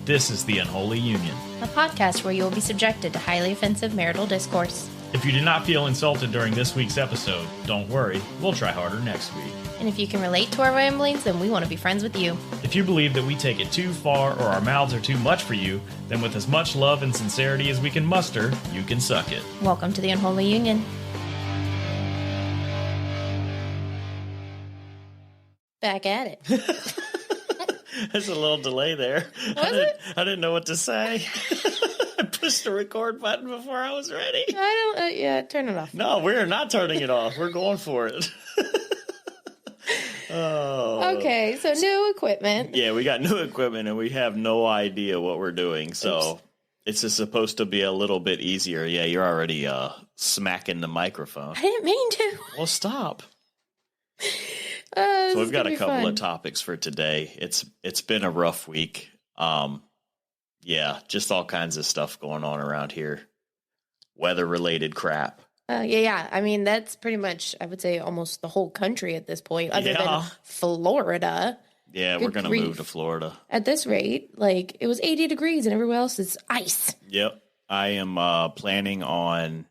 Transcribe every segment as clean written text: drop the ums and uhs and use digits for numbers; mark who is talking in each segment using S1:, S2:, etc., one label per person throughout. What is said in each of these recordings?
S1: This is The Unholy Union,
S2: a podcast where you will be subjected to highly offensive marital discourse.
S1: If you did not feel insulted during this week's episode, don't worry, we'll try harder next week.
S2: And if you can relate to our ramblings, then we want to be friends with you.
S1: If you believe that we take it too far or our mouths are too much for you, then with as much love and sincerity as we can muster, you can suck it.
S2: Welcome to The Unholy Union. Back at it.
S1: There's a little delay there. I didn't know what to say. I pushed the record button before I was ready.
S2: Turn it off.
S1: No, we're not turning it off. We're going for it. Oh.
S2: Okay, so new equipment.
S1: Yeah, we got new equipment and we have no idea what we're doing. So
S2: Oops.
S1: It's just supposed to be a little bit easier. Yeah, you're already smacking the microphone.
S2: I didn't mean to.
S1: Well, stop.
S2: So
S1: we've got a couple of topics for today. It's been a rough week. Yeah, just all kinds of stuff going on around here. Weather-related crap.
S2: Yeah. I mean, that's pretty much, I would say, almost the whole country at this point, other than Florida.
S1: Yeah, we're going to move to Florida.
S2: At this rate, like, it was 80 degrees and everywhere else is ice.
S1: Yep. I am planning on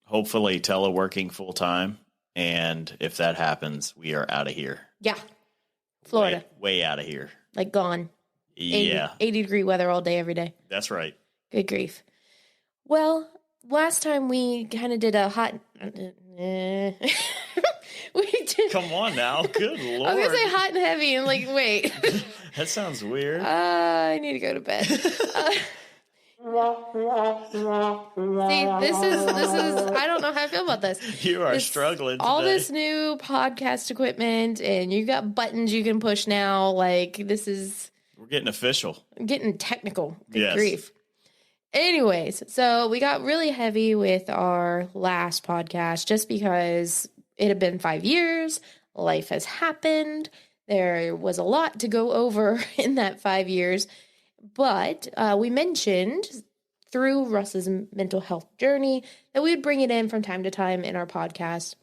S1: hopefully teleworking full-time. And if that happens, we are out of here.
S2: Yeah. Florida.
S1: Way out of here.
S2: Like gone.
S1: Yeah.
S2: 80-degree weather all day, every day.
S1: That's right.
S2: Good grief. Well, last time we kind of did a hot... we did...
S1: Come on now. Good Lord.
S2: I was going to say hot and heavy and like, wait.
S1: That sounds weird.
S2: I need to go to bed. See, this is, I don't know how I feel about this.
S1: You are struggling today.
S2: All this new podcast equipment, and you got buttons you can push now. Like, this is...
S1: We're getting official.
S2: Getting technical. Good
S1: yes.
S2: grief. Anyways, so we got really heavy with our last podcast just because it had been 5 years. Life has happened. There was a lot to go over in that 5 years. But we mentioned through Russ's mental health journey that we would bring it in from time to time in our podcast.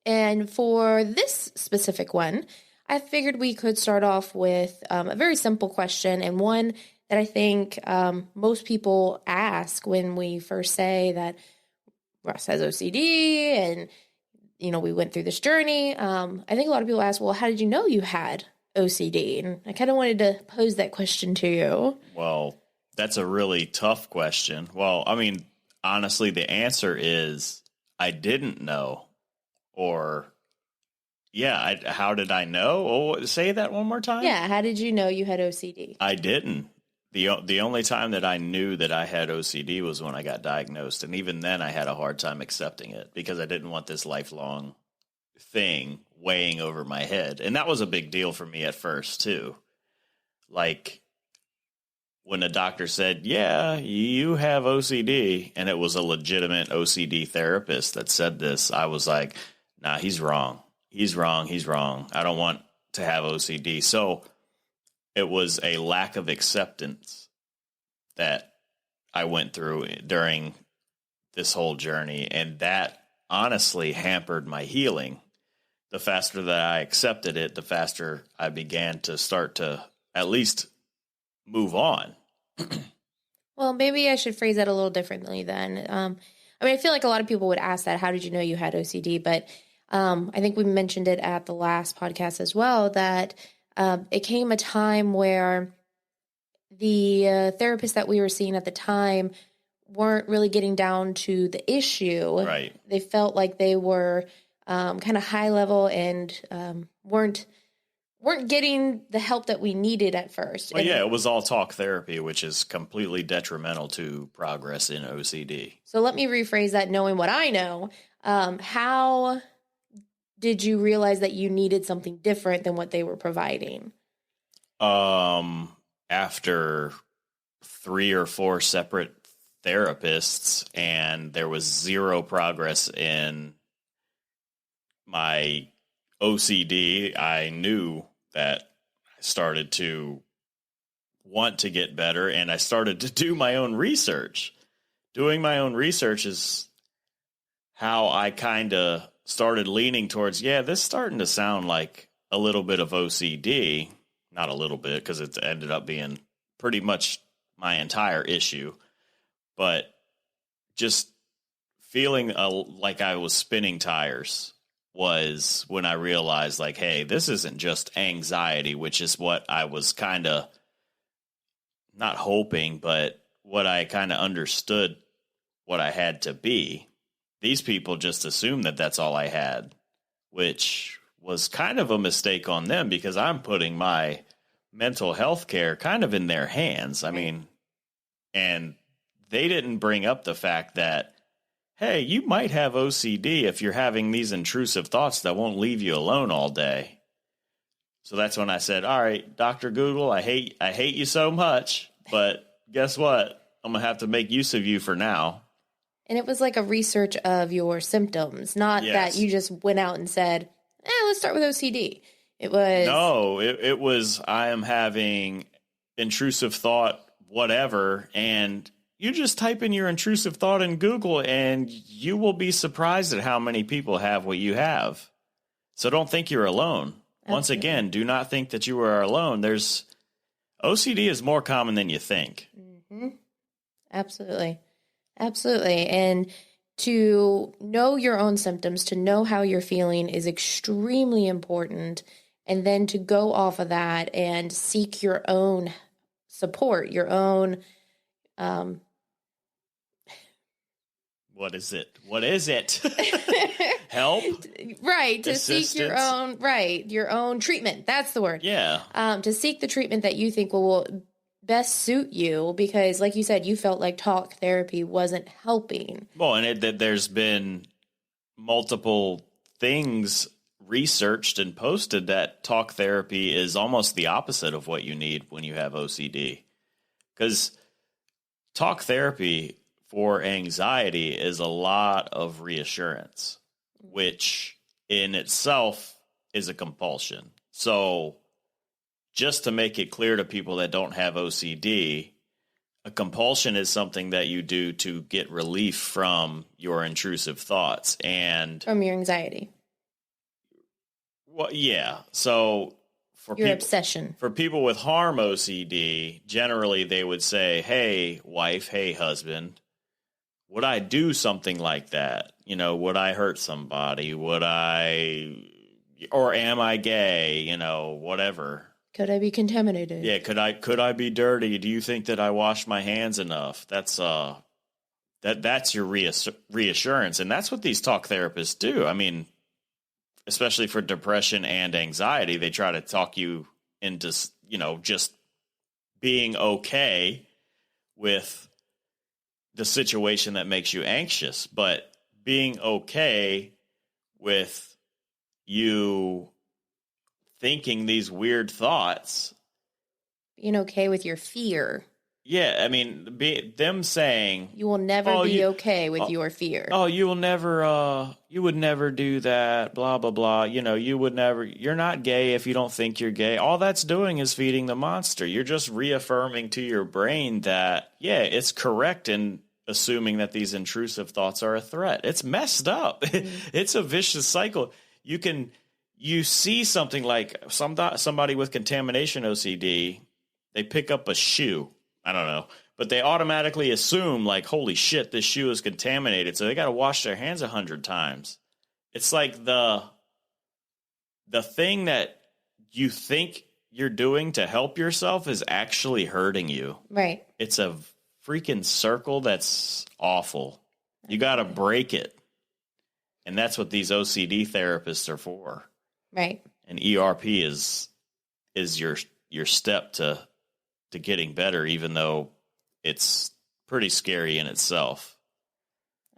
S2: And for this specific one, I figured we could start off with a very simple question, and one that I think most people ask when we first say that Russ has OCD and, you know, we went through this journey. I think a lot of people ask, well, how did you know you had OCD? And I kind of wanted to pose that question to you.
S1: Well, that's a really tough question. Well, I mean, honestly, the answer is I didn't know. Or, yeah, how did I know? Oh, say that one more time.
S2: Yeah, how did you know you had OCD?
S1: I didn't. The only time that I knew that I had OCD was when I got diagnosed. And even then I had a hard time accepting it because I didn't want this lifelong thing weighing over my head. And that was a big deal for me at first too. Like when the doctor said, yeah, you have OCD, and it was a legitimate OCD therapist that said this, I was like, nah, he's wrong. He's wrong. He's wrong. I don't want to have OCD. So it was a lack of acceptance that I went through during this whole journey. And that honestly hampered my healing. The faster that I accepted it, the faster I began to start to at least move on.
S2: Well, maybe I should phrase that a little differently then. I mean, I feel like a lot of people would ask that, how did you know you had OCD? But I think we mentioned it at the last podcast as well, that it came a time where the therapists that we were seeing at the time weren't really getting down to the issue.
S1: Right.
S2: They felt like they were kind of high level and weren't getting the help that we needed at first.
S1: Well, yeah, it was all talk therapy, which is completely detrimental to progress in OCD.
S2: So let me rephrase that, knowing what I know. How did you realize that you needed something different than what they were providing?
S1: After 3 or 4 separate therapists, and there was zero progress in my OCD, I knew that I started to want to get better, and I started to do my own research. Doing my own research is how I kind of started leaning towards, yeah, this is starting to sound like a little bit of OCD. Not a little bit, because it ended up being pretty much my entire issue. But just feeling like I was spinning tires was when I realized, like, hey, this isn't just anxiety, which is what I was kind of not hoping, but what I kind of understood what I had to be. These people just assumed that that's all I had, which was kind of a mistake on them because I'm putting my mental health care kind of in their hands. I mean, and they didn't bring up the fact that, hey, you might have OCD if you're having these intrusive thoughts that won't leave you alone all day. So that's when I said, all right, Dr. Google, I hate you so much, but guess what? I'm going to have to make use of you for now.
S2: And it was like a research of your symptoms, not that you just went out and said, let's start with OCD. It was...
S1: No, it was, I am having intrusive thought, whatever, and you just type in your intrusive thought in Google and you will be surprised at how many people have what you have. So don't think you're alone. Absolutely. Once again, do not think that you are alone. OCD is more common than you think.
S2: Mm-hmm. Absolutely. Absolutely. And to know your own symptoms, to know how you're feeling is extremely important. And then to go off of that and seek your own support, your own,
S1: what is it? Help?
S2: Right. To seek your own treatment. That's the word.
S1: Yeah.
S2: To seek the treatment that you think will best suit you, because like you said, you felt like talk therapy wasn't helping.
S1: Well, and there's been multiple things researched and posted that talk therapy is almost the opposite of what you need when you have OCD. Because talk therapy for anxiety is a lot of reassurance, which in itself is a compulsion. So just to make it clear to people that don't have OCD, a compulsion is something that you do to get relief from your intrusive thoughts and
S2: from your anxiety.
S1: Well, yeah. So for
S2: your obsession.
S1: For people with harm OCD, generally they would say, hey, wife, hey, husband, would I do something like that? You know, would I hurt somebody? Or am I gay? You know, whatever.
S2: Could I be contaminated?
S1: Yeah, could I be dirty? Do you think that I wash my hands enough? That's your reassurance, and that's what these talk therapists do. I mean, especially for depression and anxiety, they try to talk you into, just being okay with the situation that makes you anxious, but being okay with you thinking these weird thoughts.
S2: Being okay with your fear.
S1: Yeah, I mean, them saying...
S2: You will never be okay with your fear.
S1: Oh, you would never do that, blah, blah, blah. You're not gay if you don't think you're gay. All that's doing is feeding the monster. You're just reaffirming to your brain that, yeah, it's correct in assuming that these intrusive thoughts are a threat. It's messed up. Mm-hmm. It's a vicious cycle. You see something like somebody with contamination OCD, they pick up a shoe. I don't know, but they automatically assume like, holy shit, this shoe is contaminated. So they got to wash their hands 100 times. It's like the thing that you think you're doing to help yourself is actually hurting you.
S2: Right.
S1: It's a freaking circle that's awful. You got to break it. And that's what these OCD therapists are for.
S2: Right.
S1: And ERP is your step to getting better, even though it's pretty scary in itself.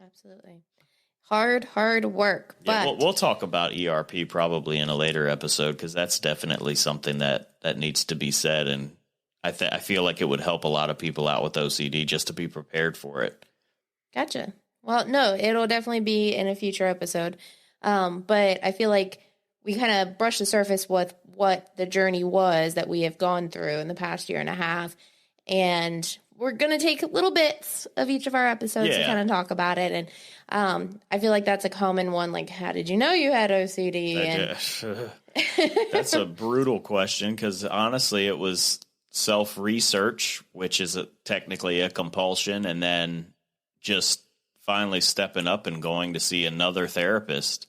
S2: Absolutely. Hard work. But
S1: yeah, we'll talk about ERP probably in a later episode, because that's definitely something that needs to be said. And I feel like it would help a lot of people out with OCD just to be prepared for it.
S2: Gotcha. Well, no, it'll definitely be in a future episode. But I feel like we kind of brushed the surface with what the journey was that we have gone through in the past year and a half. And we're going to take little bits of each of our episodes to kind of talk about it. And I feel like that's a common one. Like, how did you know you had OCD?
S1: That's a brutal question, because honestly, it was self-research, which is technically a compulsion, and then just finally stepping up and going to see another therapist,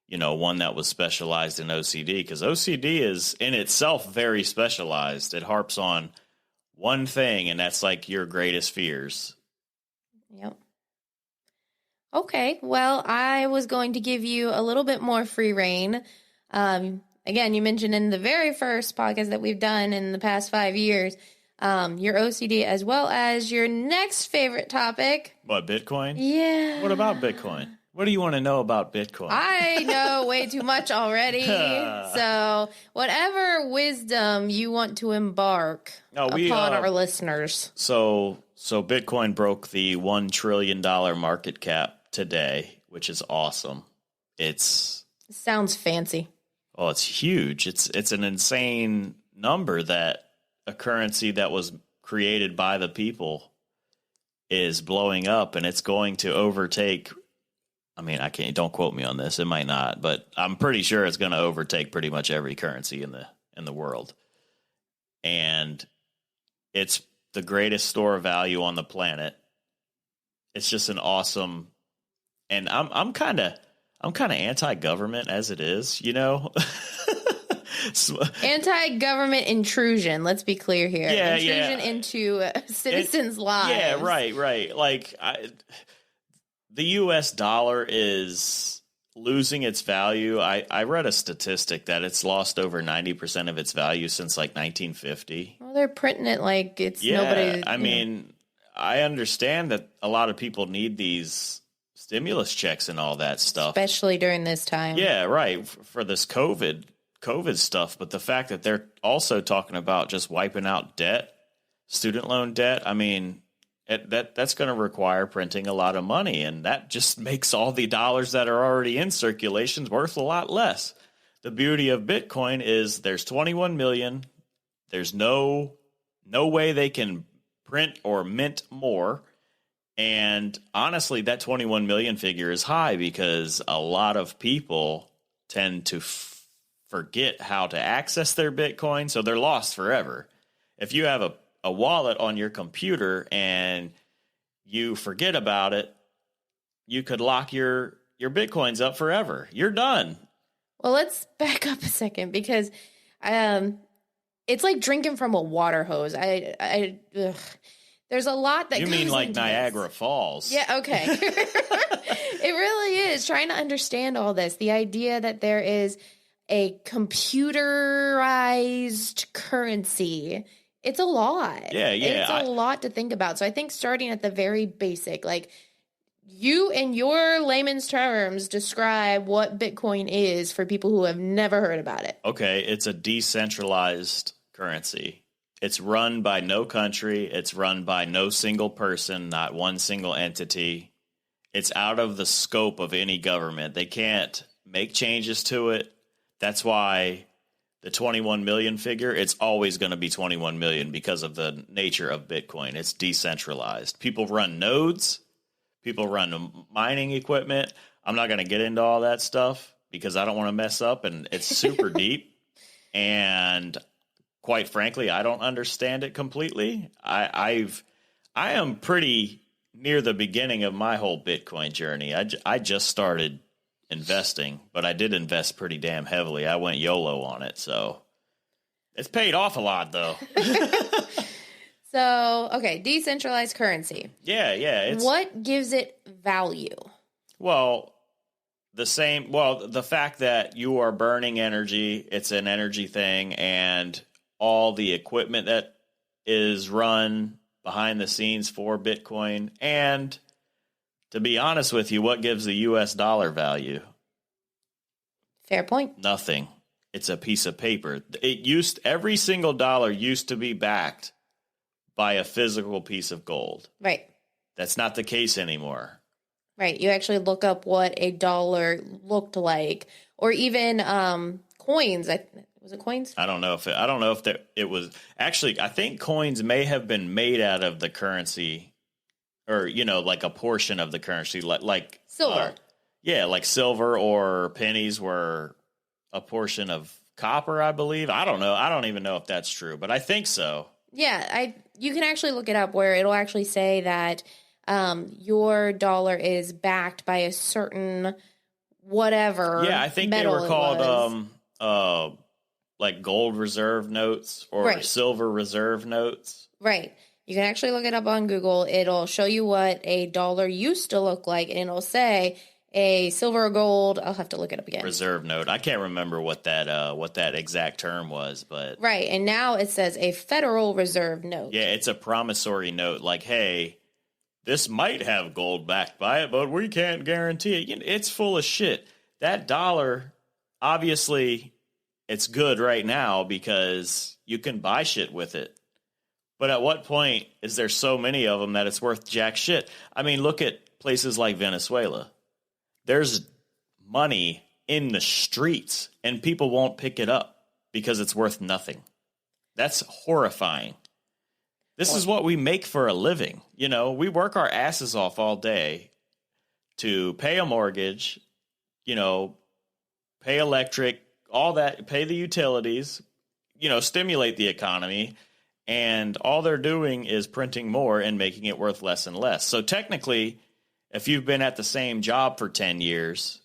S1: one that was specialized in OCD, because OCD is in itself very specialized. It harps on one thing, and that's like your greatest fears.
S2: Yep. Okay, well, I was going to give you a little bit more free reign. Again, you mentioned in the very first podcast that we've done in the past 5 years, your OCD as well as your next favorite topic.
S1: What, Bitcoin?
S2: Yeah.
S1: What about Bitcoin? What do you want to know about Bitcoin?
S2: I know way too much already. So whatever wisdom you want to embark upon our listeners.
S1: So Bitcoin broke the $1 trillion market cap today, which is awesome. It
S2: sounds fancy.
S1: Oh, it's huge. It's an insane number that a currency that was created by the people is blowing up, and it's going to overtake. I mean, don't quote me on this. It might not, but I'm pretty sure it's going to overtake pretty much every currency in the world. And it's the greatest store of value on the planet. It's just an awesome, and I'm kind of anti-government as it is,
S2: Anti-government intrusion. Let's be clear here.
S1: Yeah,
S2: intrusion into citizens' lives.
S1: Yeah, right. Like the U.S. dollar is losing its value. I read a statistic that it's lost over 90% of its value since like 1950.
S2: Well, they're printing it like it's nobody.
S1: I mean, I understand that a lot of people need these stimulus checks and all that stuff,
S2: especially during this time.
S1: Yeah, right. For this COVID stuff. But the fact that they're also talking about just wiping out debt, student loan debt, I mean, that's going to require printing a lot of money. And that just makes all the dollars that are already in circulation worth a lot less. The beauty of Bitcoin is there's 21 million. There's no way they can print or mint more. And honestly, that 21 million figure is high because a lot of people tend to forget how to access their Bitcoin, so they're lost forever. If you have a wallet on your computer and you forget about it, you could lock your Bitcoins up forever. You're done.
S2: Well, let's back up a second because it's like drinking from a water hose. There's a lot that
S1: you
S2: goes
S1: mean like
S2: into
S1: Niagara
S2: this.
S1: Falls.
S2: Yeah, okay. It really is trying to understand all this. The idea that there is a computerized currency. It's a lot.
S1: Yeah.
S2: It's a lot to think about. So I think starting at the very basic, like you in your layman's terms describe what Bitcoin is for people who have never heard about it.
S1: Okay, it's a decentralized currency. It's run by no country. It's run by no single person, not one single entity. It's out of the scope of any government. They can't make changes to it. That's why the 21 million figure, it's always going to be 21 million because of the nature of Bitcoin. It's decentralized. People run nodes. People run mining equipment. I'm not going to get into all that stuff because I don't want to mess up, and it's super deep. And quite frankly, I don't understand it completely. I am pretty near the beginning of my whole Bitcoin journey. I just started investing, but I did invest pretty damn heavily. I went YOLO on it, so it's paid off a lot, though.
S2: So, okay, decentralized currency.
S1: Yeah.
S2: What gives it value?
S1: Well, the fact that you are burning energy, it's an energy thing, and all the equipment that is run behind the scenes for Bitcoin. And to be honest with you, what gives the U.S. dollar value?
S2: Fair point.
S1: Nothing. It's a piece of paper. Every single dollar used to be backed by a physical piece of gold.
S2: Right.
S1: That's not the case anymore.
S2: Right. You actually look up what a dollar looked like, or even coins. Was it coins?
S1: I don't know if it was actually. I think coins may have been made out of the currency, or like a portion of the currency, like
S2: silver.
S1: Like silver, or pennies were a portion of copper, I believe. I don't know. I don't even know if that's true, but I think so.
S2: Yeah, you can actually look it up where it'll actually say that your dollar is backed by a certain whatever.
S1: Yeah, I think they were called like gold reserve notes or silver reserve notes.
S2: Right. You can actually look it up on Google. It'll show you what a dollar used to look like, and it'll say a silver or gold. I'll have to look it up again.
S1: Reserve note. I can't remember what that exact term was, but
S2: right. And now it says a Federal Reserve note.
S1: Yeah, it's a promissory note. Like, hey, this might have gold backed by it, but we can't guarantee it. It's full of shit. That dollar, obviously, it's good right now because you can buy shit with it. But at what point is there so many of them that it's worth jack shit? I mean, look at places like Venezuela. There's money in the streets, and people won't pick it up because it's worth nothing. That's horrifying. This is what we make for a living. We work our asses off all day to pay a mortgage, pay electric, all that, pay the utilities, stimulate the economy. And all they're doing is printing more and making it worth less and less. So technically, if you've been at the same job for 10 years,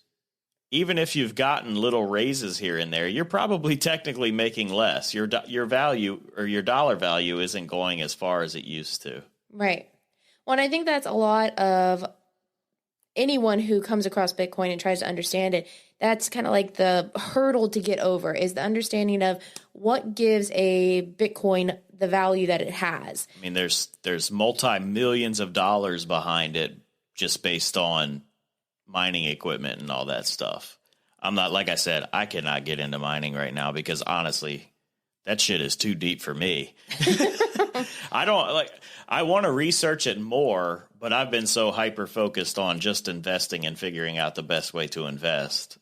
S1: even if you've gotten little raises here and there, you're probably technically making less. Your value or your dollar value isn't going as far as it used to.
S2: Right. Well, and I think that's a lot of anyone who comes across Bitcoin and tries to understand it. That's kind of like the hurdle to get over, is the understanding of what gives a Bitcoin the value that it has.
S1: I mean, there's multi-millions of dollars behind it just based on mining equipment and all that stuff. I'm not, like I said, I cannot get into mining right now because honestly, that shit is too deep for me. I want to research it more, but I've been so hyper focused on just investing and figuring out the best way to invest.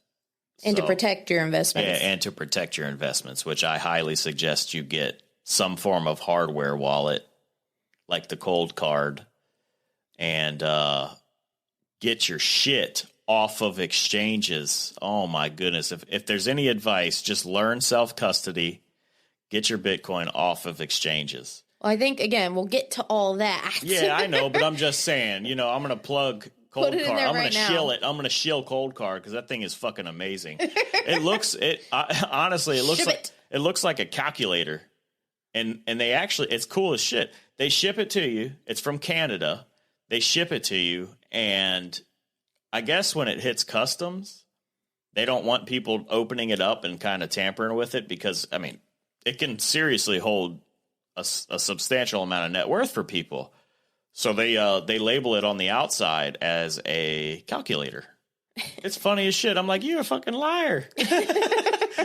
S2: And to protect your investments.
S1: Yeah, and to protect your investments, which I highly suggest you get some form of hardware wallet, like the Cold Card, and get your shit off of exchanges. Oh my goodness. If there's any advice, just learn self-custody, get your Bitcoin off of exchanges.
S2: Well, I think, again, we'll get to all that.
S1: Yeah, I know, but I'm just saying, I'm going to plug Cold Card. I'm going to shill it. I'm going to shill Cold Card because that thing is fucking amazing. Honestly, it looks like a calculator. And they actually, it's cool as shit. They ship it to you. It's from Canada. They ship it to you. And I guess when it hits customs, they don't want people opening it up and kind of tampering with it because, I mean, it can seriously hold a substantial amount of net worth for people. So they label it on the outside as a calculator. It's funny as shit. I'm like, you're a fucking liar.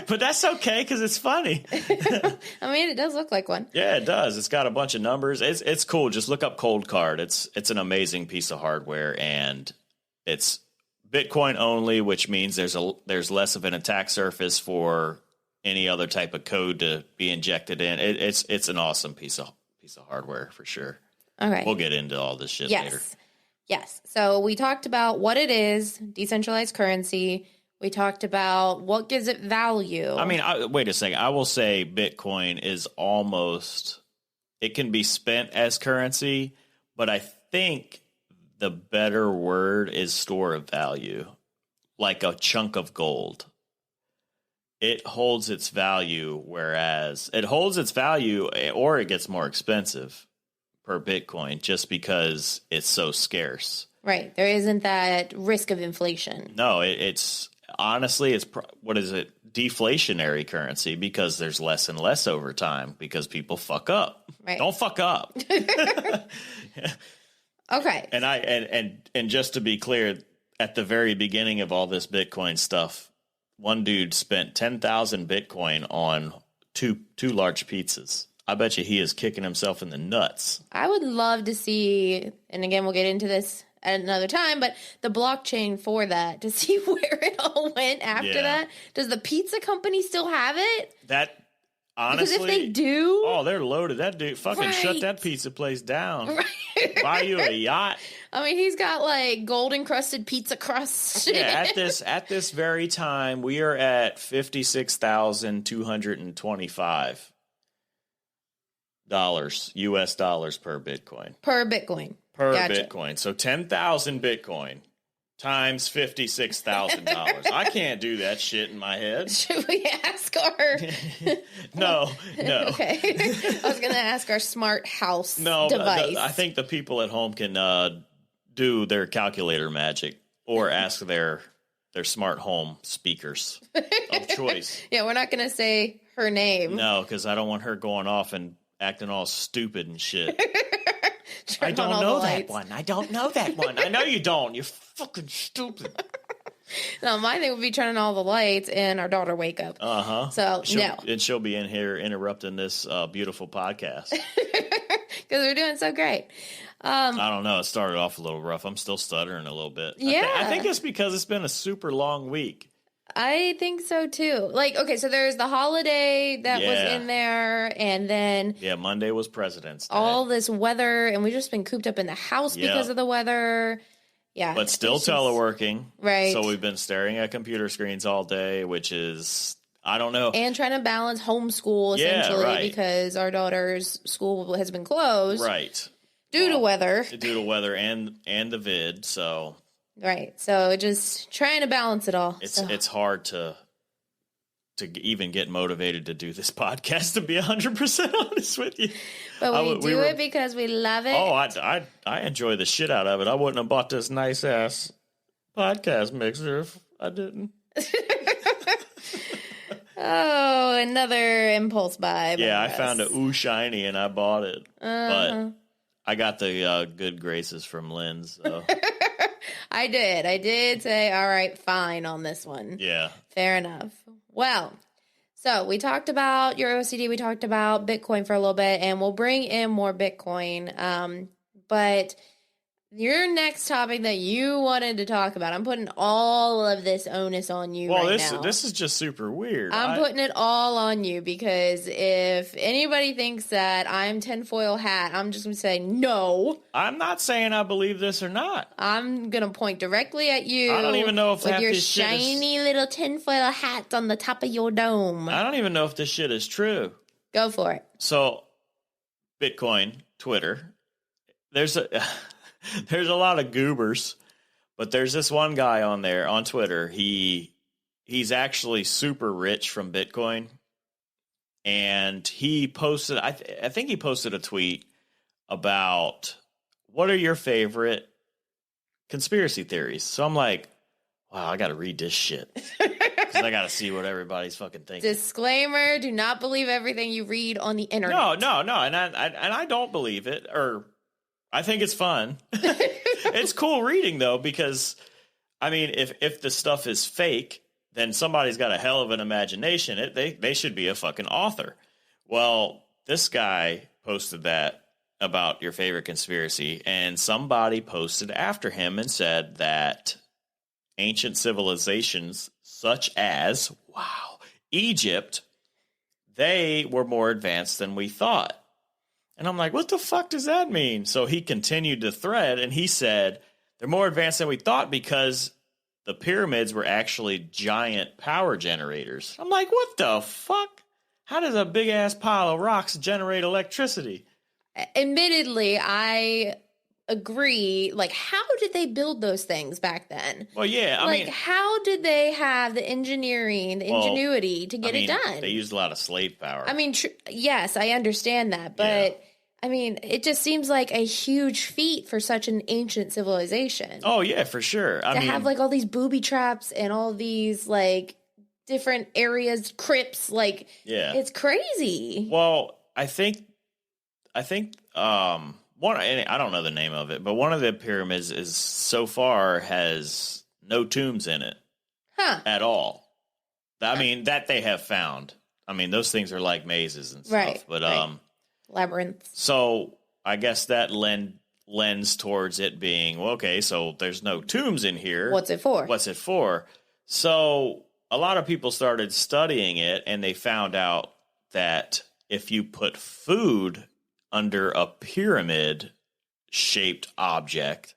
S1: But that's okay because it's funny.
S2: I mean, it does look like one.
S1: Yeah, it does. It's got a bunch of numbers. It's cool. Just look up Cold Card. It's an amazing piece of hardware, and it's Bitcoin only, which means there's less of an attack surface for any other type of code to be injected in. It's an awesome piece of hardware for sure.
S2: All right.
S1: We'll get into all this shit later.
S2: Yes. So we talked about what it is, decentralized currency. We talked about what gives it value.
S1: I mean, wait a second. I will say Bitcoin is almost, it can be spent as currency, but I think the better word is store of value, like a chunk of gold. It holds its value, whereas it holds its value or it gets more expensive per Bitcoin just because it's so scarce.
S2: Right. There isn't that risk of inflation.
S1: No, it's honestly, what is it? Deflationary currency because there's less and less over time because people fuck up.
S2: Right.
S1: Don't fuck up.
S2: Okay.
S1: And just to be clear, at the very beginning of all this Bitcoin stuff, one dude spent 10,000 Bitcoin on two large pizzas. I bet you he is kicking himself in the nuts.
S2: I would love to see, and again, we'll get into this at another time, but the blockchain for that, to see where it all went after that. Does the pizza company still have it?
S1: That, honestly.
S2: Because if they do.
S1: Oh, they're loaded. That dude fucking shut that pizza place down. Right. Buy you a yacht.
S2: I mean, he's got like gold encrusted pizza crust.
S1: Yeah, at this very time, we are at 56,225. US dollars per Bitcoin.
S2: Per Bitcoin.
S1: Per
S2: Gotcha.
S1: Bitcoin. So 10,000 Bitcoin times $56,000. I can't do that shit in my head.
S2: Should we ask our...
S1: No.
S2: Okay. I was going to ask our smart house device.
S1: I think the people at home can do their calculator magic or ask their smart home speakers of choice.
S2: Yeah, we're not going to say her name.
S1: No, because I don't want her going off and acting all stupid and shit. I don't know that one. I don't know that one. I know you don't. You're fucking stupid.
S2: No, my thing would be turning all the lights and our daughter wake up.
S1: Uh-huh.
S2: So, no.
S1: And she'll be in here interrupting this beautiful podcast.
S2: Because we're doing so great.
S1: I don't know. It started off a little rough. I'm still stuttering a little bit.
S2: Yeah.
S1: I think it's because it's been a super long week.
S2: I think so, too. Like, okay, so there's the holiday that was in there, and then...
S1: Yeah, Monday was President's Day.
S2: All this weather, and we've just been cooped up in the house because of the weather. Yeah.
S1: But still teleworking.
S2: Right.
S1: So we've been staring at computer screens all day, which is... I don't know.
S2: And trying to balance homeschool, essentially, because our daughter's school has been closed.
S1: Right.
S2: Due to weather.
S1: Due to weather and the vid, so...
S2: Right. So just trying to balance it all.
S1: It's hard to even get motivated to do this podcast, to be 100% honest with you.
S2: But we do it because we love it.
S1: Oh, I enjoy the shit out of it. I wouldn't have bought this nice ass podcast mixer if I didn't.
S2: Oh, another impulse buy.
S1: Yeah, I found a ooh shiny and I bought it. But I got the good graces from Lynn, so...
S2: I did say, all right, fine on this one.
S1: Yeah.
S2: Fair enough. Well, so we talked about your OCD. We talked about Bitcoin for a little bit, and we'll bring in more Bitcoin. But your next topic that you wanted to talk about, I'm putting all of this onus on you now.
S1: This is just super weird.
S2: I'm putting it all on you because if anybody thinks that I'm tinfoil hat, I'm just going to say no.
S1: I'm not saying I believe this or not.
S2: I'm going to point directly at you.
S1: I don't even know if
S2: with your shiny little tinfoil hat on the top of your dome.
S1: I don't even know if this shit is true.
S2: Go for it.
S1: So, Bitcoin, Twitter, there's a lot of goobers, but there's this one guy on there on Twitter. He's actually super rich from Bitcoin, and he posted. I think he posted a tweet about what are your favorite conspiracy theories. So I'm like, wow, I got to read this shit because I got to see what everybody's fucking thinking.
S2: Disclaimer: do not believe everything you read on the internet.
S1: No, and I don't believe it, or I think it's fun. It's cool reading though, because I mean, if the stuff is fake, then somebody's got a hell of an imagination. They should be a fucking author. Well, this guy posted that about your favorite conspiracy, and somebody posted after him and said that ancient civilizations such as, Egypt, they were more advanced than we thought. And I'm like, what the fuck does that mean? So he continued the thread, and he said, they're more advanced than we thought because the pyramids were actually giant power generators. I'm like, what the fuck? How does a big-ass pile of rocks generate electricity?
S2: Admittedly, I agree. Like, how did they build those things back then?
S1: Well, yeah, I mean,
S2: how did they have the engineering, the ingenuity to get it done?
S1: They used a lot of slave power.
S2: I mean, yes, I understand that, but I mean, it just seems like a huge feat for such an ancient civilization.
S1: Oh yeah, for sure. I mean,
S2: have like all these booby traps and all these like different areas, crypts, it's crazy.
S1: Well, I think one, and I don't know the name of it, but one of the pyramids is so far has no tombs in it at all. I mean, that they have found. I mean, those things are like mazes and stuff.
S2: Right,
S1: but
S2: labyrinths.
S1: So I guess that lends towards it being, well, okay, so there's no tombs in here.
S2: What's it for?
S1: So a lot of people started studying it, and they found out that if you put food under a pyramid-shaped object,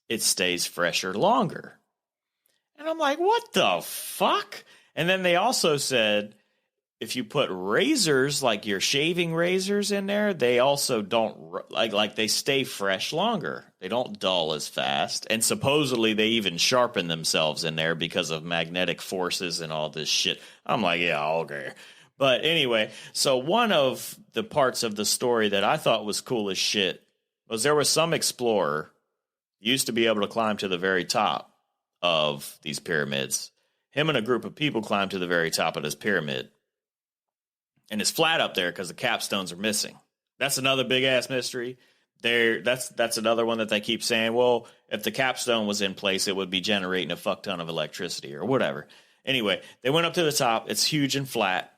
S1: it stays fresher longer. And I'm like, what the fuck? And then they also said if you put razors, like your shaving razors in there, they also don't like they stay fresh longer. They don't dull as fast. And supposedly they even sharpen themselves in there because of magnetic forces and all this shit. I'm like, yeah, okay. But anyway, so one of the parts of the story that I thought was cool as shit was there was some explorer used to be able to climb to the very top of these pyramids. Him and a group of people climbed to the very top of this pyramid. And it's flat up there because the capstones are missing. That's another big ass mystery. That's another one that they keep saying, well, if the capstone was in place, it would be generating a fuck ton of electricity or whatever. Anyway, they went up to the top. It's huge and flat.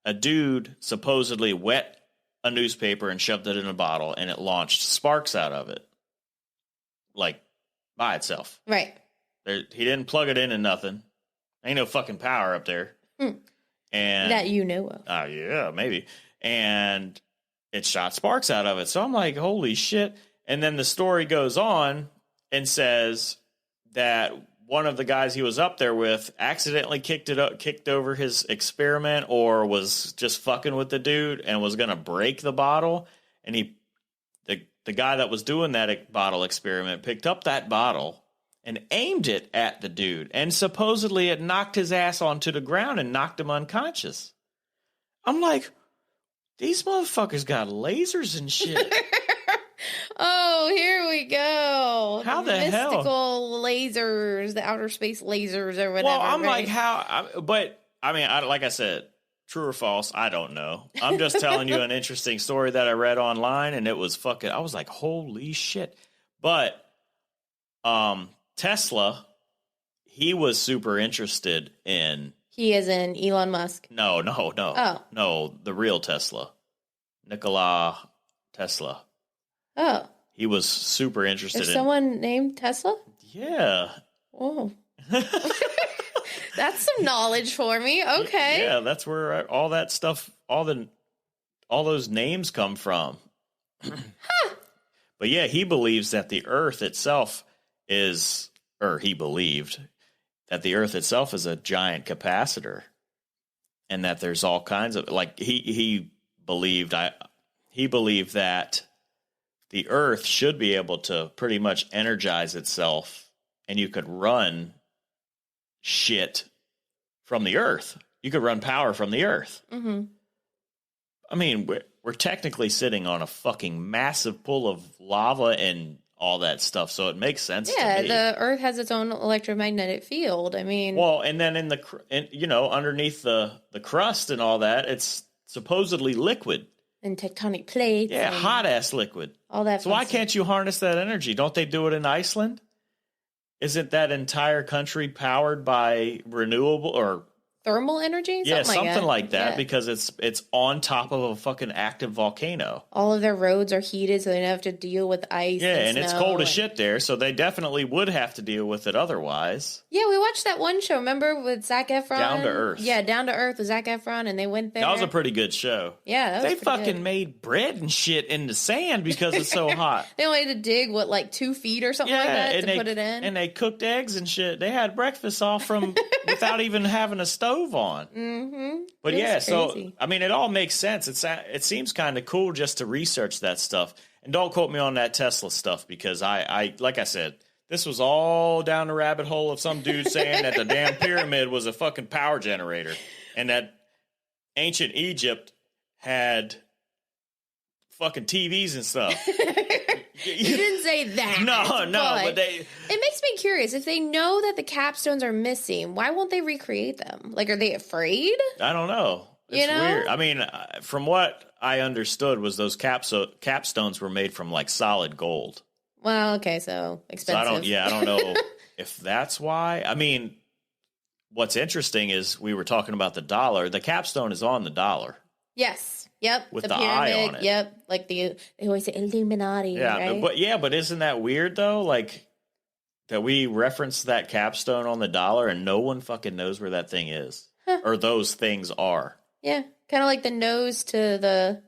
S1: A dude supposedly wet a newspaper and shoved it in a bottle, and it launched sparks out of it, like by itself.
S2: Right.
S1: He didn't plug it in and nothing. Ain't no fucking power up there. And
S2: that you know of.
S1: Oh, yeah, maybe. And it shot sparks out of it. So I'm like, holy shit. And then the story goes on and says that one of the guys he was up there with accidentally kicked over his experiment, or was just fucking with the dude and was going to break the bottle. And the guy that was doing that bottle experiment picked up that bottle and aimed it at the dude. And supposedly it knocked his ass onto the ground and knocked him unconscious. I'm like, these motherfuckers got lasers and shit.
S2: Oh, here we go.
S1: How the hell?
S2: Mystical lasers, the outer space lasers or whatever.
S1: Well, I'm
S2: right?
S1: like, like I said, true or false, I don't know. I'm just telling you an interesting story that I read online, and it was fucking, I was like, holy shit. But, Tesla, he was super interested in...
S2: He is in Elon Musk.
S1: No.
S2: Oh.
S1: No, the real Tesla. Nikola Tesla.
S2: Oh.
S1: He was super interested
S2: There's someone named Tesla?
S1: Yeah.
S2: Oh. That's some knowledge for me. Okay.
S1: Yeah, that's where all that stuff, all those names come from.
S2: Huh.
S1: But yeah, he believes that the Earth itself he believed that the Earth itself is a giant capacitor, and that there's all kinds of, like, he believed that the Earth should be able to pretty much energize itself, and you could run shit from the Earth. You could run power from the Earth.
S2: Mm-hmm.
S1: I mean, we're technically sitting on a fucking massive pool of lava and all that stuff, so it makes sense to me.
S2: Yeah, the Earth has its own electromagnetic field. I mean...
S1: Well, and then underneath the crust and all that, it's supposedly liquid.
S2: And tectonic plates.
S1: Yeah, hot-ass liquid.
S2: All that.
S1: So why can't you harness that energy? Don't they do it in Iceland? Isn't that entire country powered by renewable or...
S2: thermal energy?
S1: Something like that,
S2: yeah.
S1: because it's on top of a fucking active volcano.
S2: All of their roads are heated, so they don't have to deal with ice.
S1: Yeah,
S2: and
S1: it's cold as shit there, so they definitely would have to deal with it otherwise.
S2: Yeah, we watched that one show, remember, with Zac Efron?
S1: Down to Earth.
S2: Yeah, Down to Earth with Zac Efron, and they went there.
S1: That was a pretty good show.
S2: Yeah, that was
S1: They
S2: pretty
S1: fucking
S2: good.
S1: made bread and shit in the sand because it's so hot.
S2: They only had to dig, 2 feet or something like that to put it in?
S1: And they cooked eggs and shit. They had breakfast all from without even having a stove on.
S2: Mm-hmm.
S1: But
S2: It's
S1: yeah,
S2: crazy.
S1: so, I mean, it all makes sense. It seems kind of cool just to research that stuff. And don't quote me on that Tesla stuff, because I like I said, this was all down the rabbit hole of some dude saying that the damn pyramid was a fucking power generator, and that ancient Egypt had fucking TVs and stuff.
S2: You didn't say that.
S1: No, but
S2: it makes me curious. If they know that the capstones are missing, why won't they recreate them? Like, are they afraid?
S1: I don't know. It's weird. I mean, from what I understood was those capstones were made from like solid gold.
S2: Well, okay, so expensive.
S1: So I don't know if that's why. I mean, what's interesting is we were talking about the dollar. The capstone is on the dollar.
S2: Yes. Yep.
S1: With
S2: the
S1: the
S2: pyramid.
S1: eye on it.
S2: Yep. Like they always say Illuminati.
S1: Yeah,
S2: right?
S1: but isn't that weird though? Like that we reference that capstone on the dollar and no one fucking knows where that thing is.
S2: Huh.
S1: Or those things are.
S2: Yeah. Kind of like the nose to the...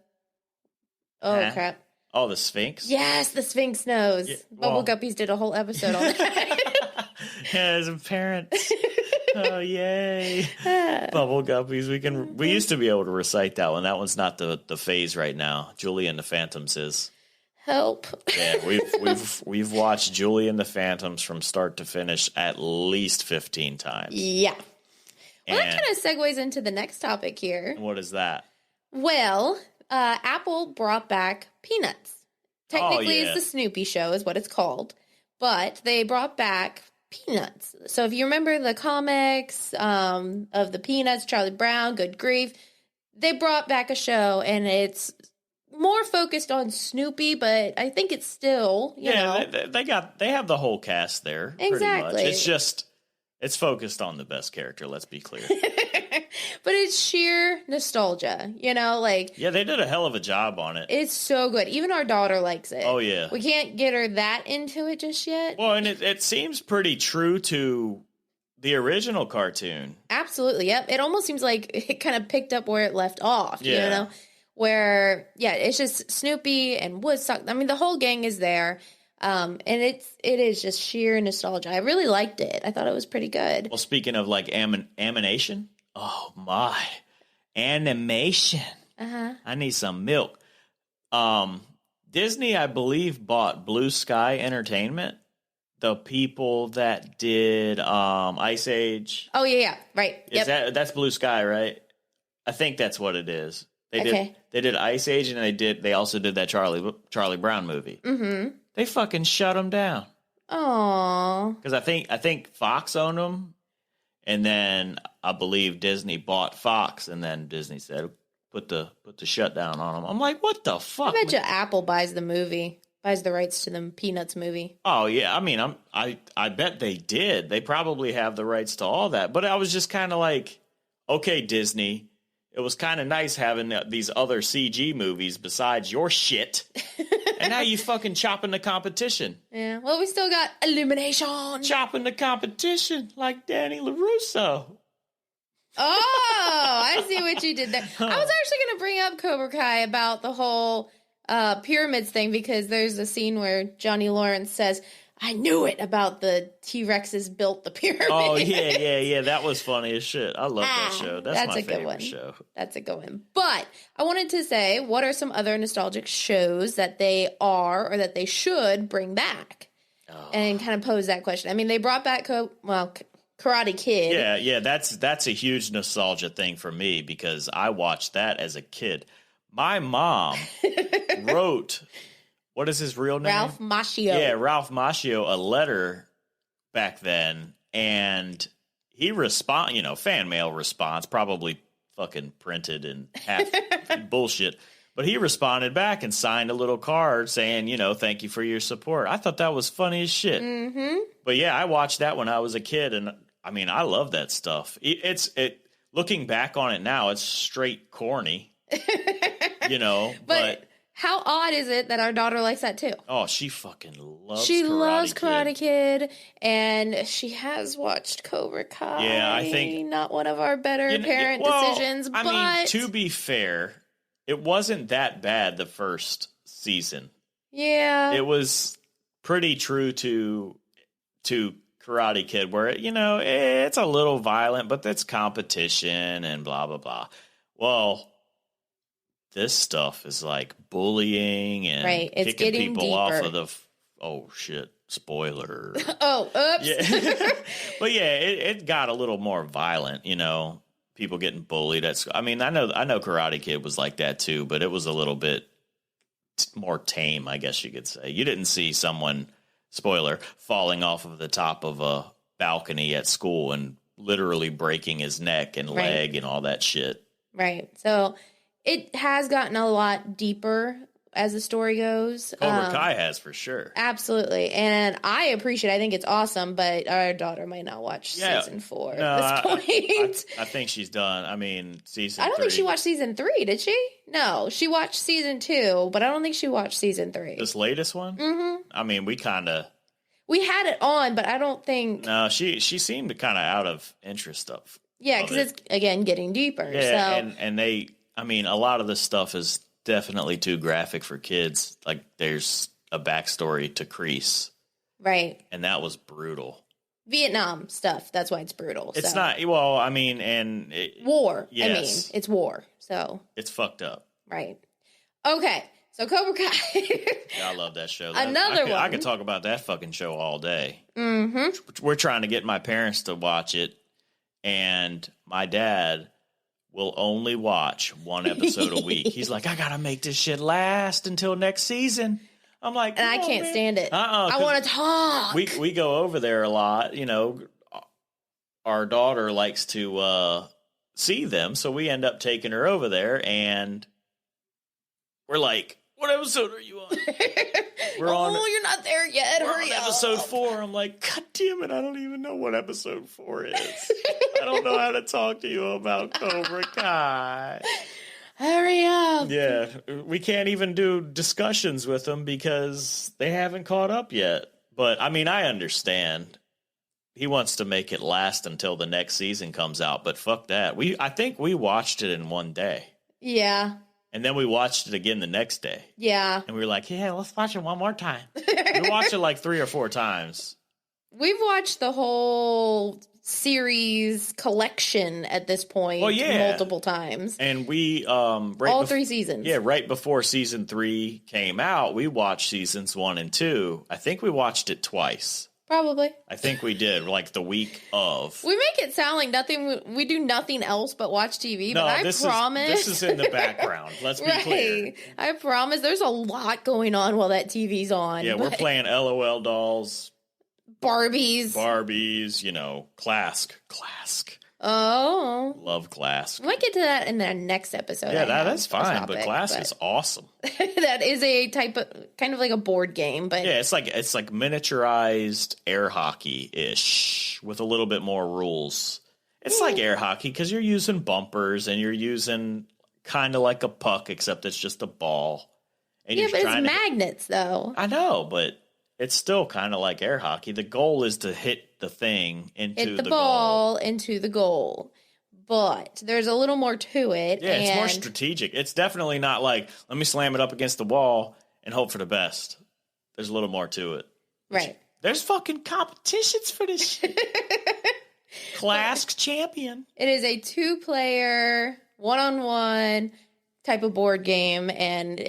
S2: Oh, crap.
S1: Oh, the Sphinx?
S2: Yes, the Sphinx nose.
S1: Yeah,
S2: Bubble Guppies did a whole episode on that.
S1: Yeah, as a parent. Oh, yay. Bubble guppies. We used to be able to recite that one. That one's not the phase right now. Julie and the Phantoms is.
S2: Help.
S1: Yeah, we've watched Julie and the Phantoms from start to finish at least 15 times.
S2: Yeah. Well, that kind of segues into the next topic here.
S1: What is that?
S2: Well, Apple brought back Peanuts. Technically, it's the Snoopy Show is what it's called. But they brought back Peanuts. So if you remember the comics of the Peanuts, Charlie Brown, Good Grief, they brought back a show, and it's more focused on Snoopy, but I think it's still, you know.
S1: They have the whole cast there.
S2: Exactly.
S1: Pretty much. It's just, it's focused on the best character, let's be clear.
S2: But it's sheer nostalgia, you know, like.
S1: Yeah, they did a hell of a job on it.
S2: It's so good. Even our daughter likes it.
S1: Oh, yeah.
S2: We can't get her that into it just yet.
S1: Well, and it seems pretty true to the original cartoon.
S2: Absolutely, yep. It almost seems like it kind of picked up where it left off,
S1: Yeah.
S2: you know? Where, yeah, it's just Snoopy and Woodstock. I mean, the whole gang is there. And it is just sheer nostalgia. I really liked it. I thought it was pretty good.
S1: Well, speaking of like animation, oh my, animation. I need some milk. Disney, I believe, bought Blue Sky Entertainment, the people that did Ice Age.
S2: Oh yeah, right.
S1: That's Blue Sky, right? I think that's what it is. They did Ice Age, and they also did that Charlie Brown movie. Mm-hmm. They fucking shut them down.
S2: Aww.
S1: Because I think Fox owned them, and then I believe Disney bought Fox, and then Disney said put the shutdown on them. I'm like, what the fuck?
S2: I bet you Apple buys the rights to the Peanuts movie.
S1: Oh yeah, I mean, I bet they did. They probably have the rights to all that. But I was just kind of like, okay, Disney. It was kind of nice having these other CG movies besides your shit. And now you fucking chopping the competition.
S2: Yeah, well, we still got Illumination.
S1: Chopping the competition like Danny LaRusso.
S2: Oh, I see what you did there. I was actually going to bring up Cobra Kai about the whole pyramids thing, because there's a scene where Johnny Lawrence says, I knew it about the T-Rexes built the pyramid.
S1: Oh, yeah. That was funny as shit. I love that show. That's my favorite show.
S2: That's a good one. But I wanted to say, what are some other nostalgic shows that they are or that they should bring back? Oh. And kind of pose that question. I mean, they brought back, Karate Kid.
S1: Yeah, that's a huge nostalgia thing for me, because I watched that as a kid. My mom wrote... What is his real name?
S2: Ralph Macchio.
S1: Yeah, Ralph Macchio, a letter back then, and he fan mail response, probably fucking printed and half bullshit, but he responded back and signed a little card saying, thank you for your support. I thought that was funny as shit. Mm-hmm. But yeah, I watched that when I was a kid, and I mean, I love that stuff. Looking back on it now, it's straight corny, but
S2: how odd is it that our daughter likes that too?
S1: Oh, she fucking loves
S2: She
S1: Karate
S2: loves
S1: Kid.
S2: Karate Kid, and she has watched Cobra Kai.
S1: Yeah, I think...
S2: Not one of our better parent decisions, but...
S1: I mean, to be fair, it wasn't that bad the first season.
S2: Yeah.
S1: It was pretty true to Karate Kid, where, it's a little violent, but that's competition and blah, blah, blah. Well... This stuff is like bullying and
S2: it's
S1: kicking people
S2: deeper.
S1: off of the... Oh, shit. Spoiler.
S2: Oh, oops.
S1: Yeah. But yeah, it got a little more violent, people getting bullied. I know Karate Kid was like that too, but it was a little bit more tame, I guess you could say. You didn't see someone, spoiler, falling off of the top of a balcony at school and literally breaking his neck and leg and all that shit.
S2: Right. So... It has gotten a lot deeper as the story goes.
S1: Cobra Kai has, for sure.
S2: Absolutely. And I think it's awesome, but our daughter might not watch season 4 at this point.
S1: I think she's done. I mean, season 3.
S2: I don't think she watched season 3, did she? No, she watched season 2, but I don't think she watched season 3.
S1: This latest one? Mm-hmm. I mean, we had it on, but I don't think... No, she seemed kind of out of interest of...
S2: Yeah, because it's, again, getting deeper.
S1: Yeah,
S2: so.
S1: and they... I mean, a lot of this stuff is definitely too graphic for kids. Like, there's a backstory to Kreese.
S2: Right.
S1: And that was brutal.
S2: Vietnam stuff. That's why it's brutal.
S1: It's not. Well, I mean, and
S2: war.
S1: Yes.
S2: I mean, it's war. So
S1: it's fucked up.
S2: Right. Okay. So Cobra Kai.
S1: Yeah, I love that show.
S2: Another one.
S1: I could talk about that fucking show all day.
S2: Mm-hmm.
S1: We're trying to get my parents to watch it, and my dad will only watch one episode a week. He's like, I gotta make this shit last until next season. I'm like,
S2: and I can't stand it. I want to talk.
S1: We go over there a lot. You know, our daughter likes to see them, so we end up taking her over there, and we're like, what episode are you on? We're on.
S2: Oh, you're not there yet.
S1: We're
S2: Hurry
S1: on
S2: up.
S1: episode 4. I'm like, God damn it! I don't even know what episode 4 is. I don't know how to talk to you about Cobra Kai.
S2: Hurry up.
S1: Yeah, we can't even do discussions with them because they haven't caught up yet. But, I mean, I understand. He wants to make it last until the next season comes out, but fuck that. I think we watched it in one day.
S2: Yeah.
S1: And then we watched it again the next day.
S2: Yeah.
S1: And we were like, yeah, let's watch it one more time. We watched it like 3 or 4 times.
S2: We've watched the whole series collection at this point multiple times.
S1: And we
S2: all 3 seasons.
S1: Yeah, right before season 3 came out, we watched seasons 1 and 2. I think we watched it twice.
S2: Probably.
S1: I think we did, like the week of.
S2: We make it sound like we do nothing else but watch TV, but I promise.
S1: This is in the background. Let's be clear.
S2: I promise there's a lot going on while that TV's on.
S1: Yeah, we're playing LOL dolls.
S2: Barbies,
S1: you know, Clask.
S2: Oh.
S1: Love Clask.
S2: We might get to that in the next episode.
S1: Yeah, that's fine, but Clask is awesome.
S2: That is a type of, kind of like a board game, but.
S1: Yeah, it's like miniaturized air hockey-ish with a little bit more rules. It's like air hockey because you're using bumpers and you're using kind of like a puck, except it's just a ball. And
S2: yeah, but it's magnets, though.
S1: I know, but it's still kind of like air hockey. The goal is to hit the thing into the
S2: ball into the goal. But there's a little more to it.
S1: Yeah, it's more strategic. It's definitely not like, let me slam it up against the wall and hope for the best. There's a little more to it.
S2: Right.
S1: There's fucking competitions for this shit. Clask champion.
S2: It is a 2-player, one-on-one type of board game, and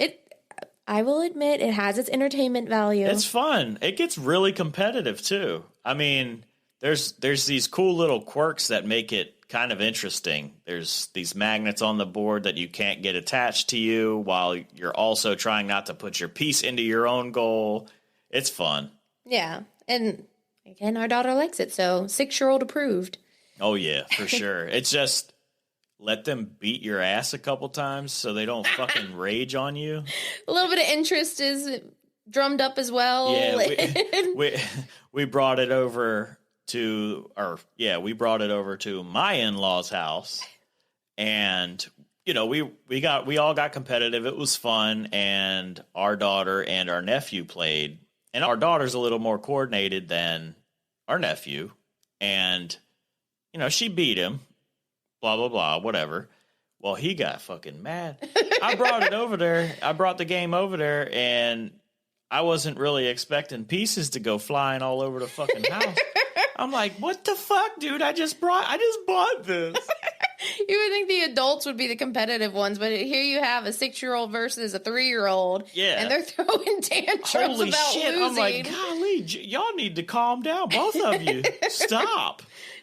S2: I will admit, it has its entertainment value.
S1: It's fun. It gets really competitive, too. I mean, there's these cool little quirks that make it kind of interesting. There's these magnets on the board that you can't get attached to you while you're also trying not to put your piece into your own goal. It's fun.
S2: Yeah. And, again, our daughter likes it, so 6-year-old approved.
S1: Oh, yeah, for sure. It's just... let them beat your ass a couple times so they don't fucking rage on you. A
S2: little bit of interest is drummed up as well.
S1: Yeah, we brought it over to my in-laws' house, and you know we all got competitive. It was fun, and our daughter and our nephew played, and our daughter's a little more coordinated than our nephew, and you know she beat him. Blah, blah, blah, whatever. Well, he got fucking mad. I brought it over there. I brought the game over there, and I wasn't really expecting pieces to go flying all over the fucking house. I'm like, what the fuck, dude? I just bought this.
S2: You would think the adults would be the competitive ones, but here you have a 6-year-old versus a 3-year-old.
S1: Yeah.
S2: And they're throwing tantrums
S1: Holy
S2: about
S1: shit.
S2: losing.
S1: I'm like, golly, y'all need to calm down, both of you. Stop.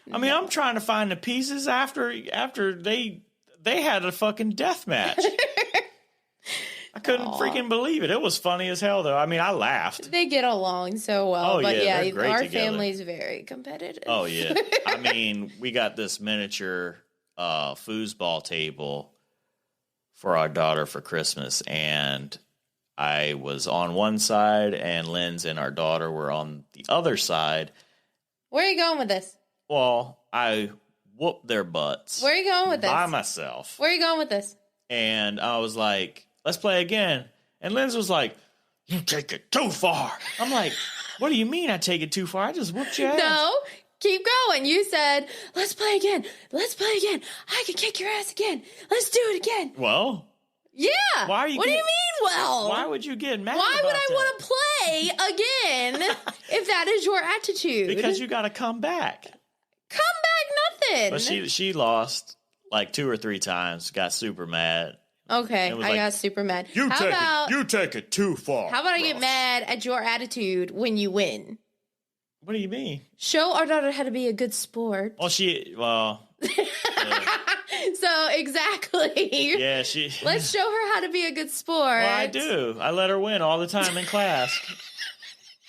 S1: I mean, I'm trying to find the pieces after they had a fucking death match. I couldn't freaking believe it. It was funny as hell, though. I mean, I laughed.
S2: They get along so well.
S1: Oh,
S2: but
S1: yeah,
S2: our
S1: together.
S2: family's very competitive.
S1: Oh, yeah. I mean, we got this miniature foosball table for our daughter for Christmas, and I was on one side, and Linz and our daughter were on the other side.
S2: Where are you going with this?
S1: Well, I whooped their butts.
S2: Where are you going with this?
S1: By myself.
S2: Where are you going with this?
S1: And I was like, let's play again. And Linz was like, you take it too far. I'm like, what do you mean I take it too far? I just whooped your ass.
S2: No, keep going. You said, let's play again. Let's play again. I can kick your ass again. Let's do it again.
S1: Well.
S2: Yeah.
S1: Why are you
S2: what do you mean well.
S1: Why would you get mad?
S2: Why would I
S1: want
S2: to play again if that is your attitude?
S1: Because you got to come back.
S2: Come back nothing.
S1: But she lost like 2 or 3 times, got super mad.
S2: Okay, I got super mad.
S1: You take it too far.
S2: How about I get mad at your attitude when you win?
S1: What do you mean?
S2: Show our daughter how to be a good sport.
S1: Well,
S2: So, exactly.
S1: Yeah,
S2: Let's show her how to be a good sport.
S1: Well, I do. I let her win all the time in class.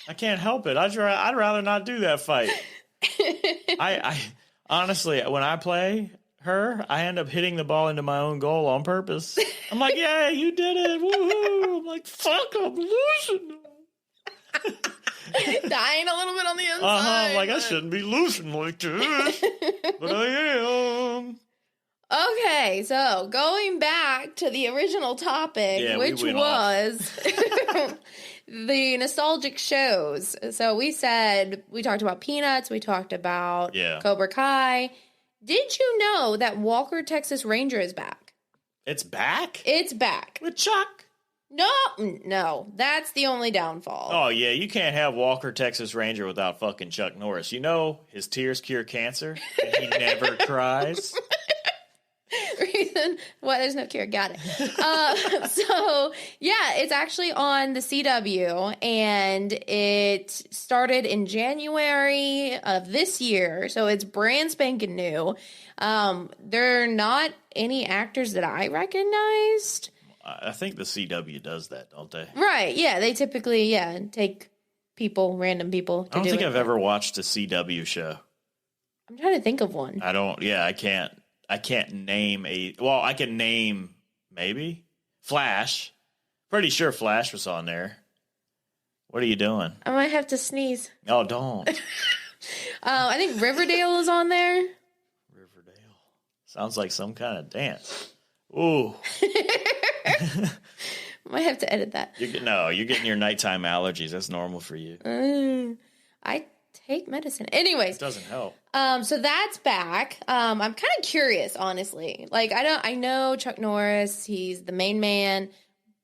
S1: I can't help it. I'd rather not do that fight. I honestly, when I play her, I end up hitting the ball into my own goal on purpose. I'm like, yeah, you did it. Woohoo. I'm like, fuck, I'm losing.
S2: Dying a little bit on the inside.
S1: I'm like, I shouldn't be losing like this. But I am.
S2: Okay, so going back to the original topic, which was the nostalgic shows. So we talked about Peanuts, we talked about Cobra Kai. Did you know that Walker, Texas Ranger is back?
S1: It's back?
S2: It's back.
S1: With Chuck?
S2: No, that's the only downfall.
S1: Oh, yeah, you can't have Walker, Texas Ranger without fucking Chuck Norris. You know his tears cure cancer, and he never cries.
S2: Reason why there's no cure. Got it. So yeah, it's actually on the CW, and it started in January of this year, so it's brand spanking new. There are not any actors that I recognized.
S1: I think the CW does that, don't they?
S2: Right. Yeah, they typically take random people.
S1: I don't think I've ever watched a CW show.
S2: I'm trying to think of one.
S1: I don't. Yeah, I can't name I can name maybe Flash. Pretty sure Flash was on there. What are you doing?
S2: I might have to sneeze.
S1: Oh, don't.
S2: I think Riverdale is on there.
S1: Riverdale. Sounds like some kind of dance. Ooh.
S2: Might have to edit that.
S1: You're getting your nighttime allergies. That's normal for you.
S2: I take medicine. Anyways.
S1: It doesn't help.
S2: So that's back. I'm kind of curious, honestly. Like, I know Chuck Norris, he's the main man,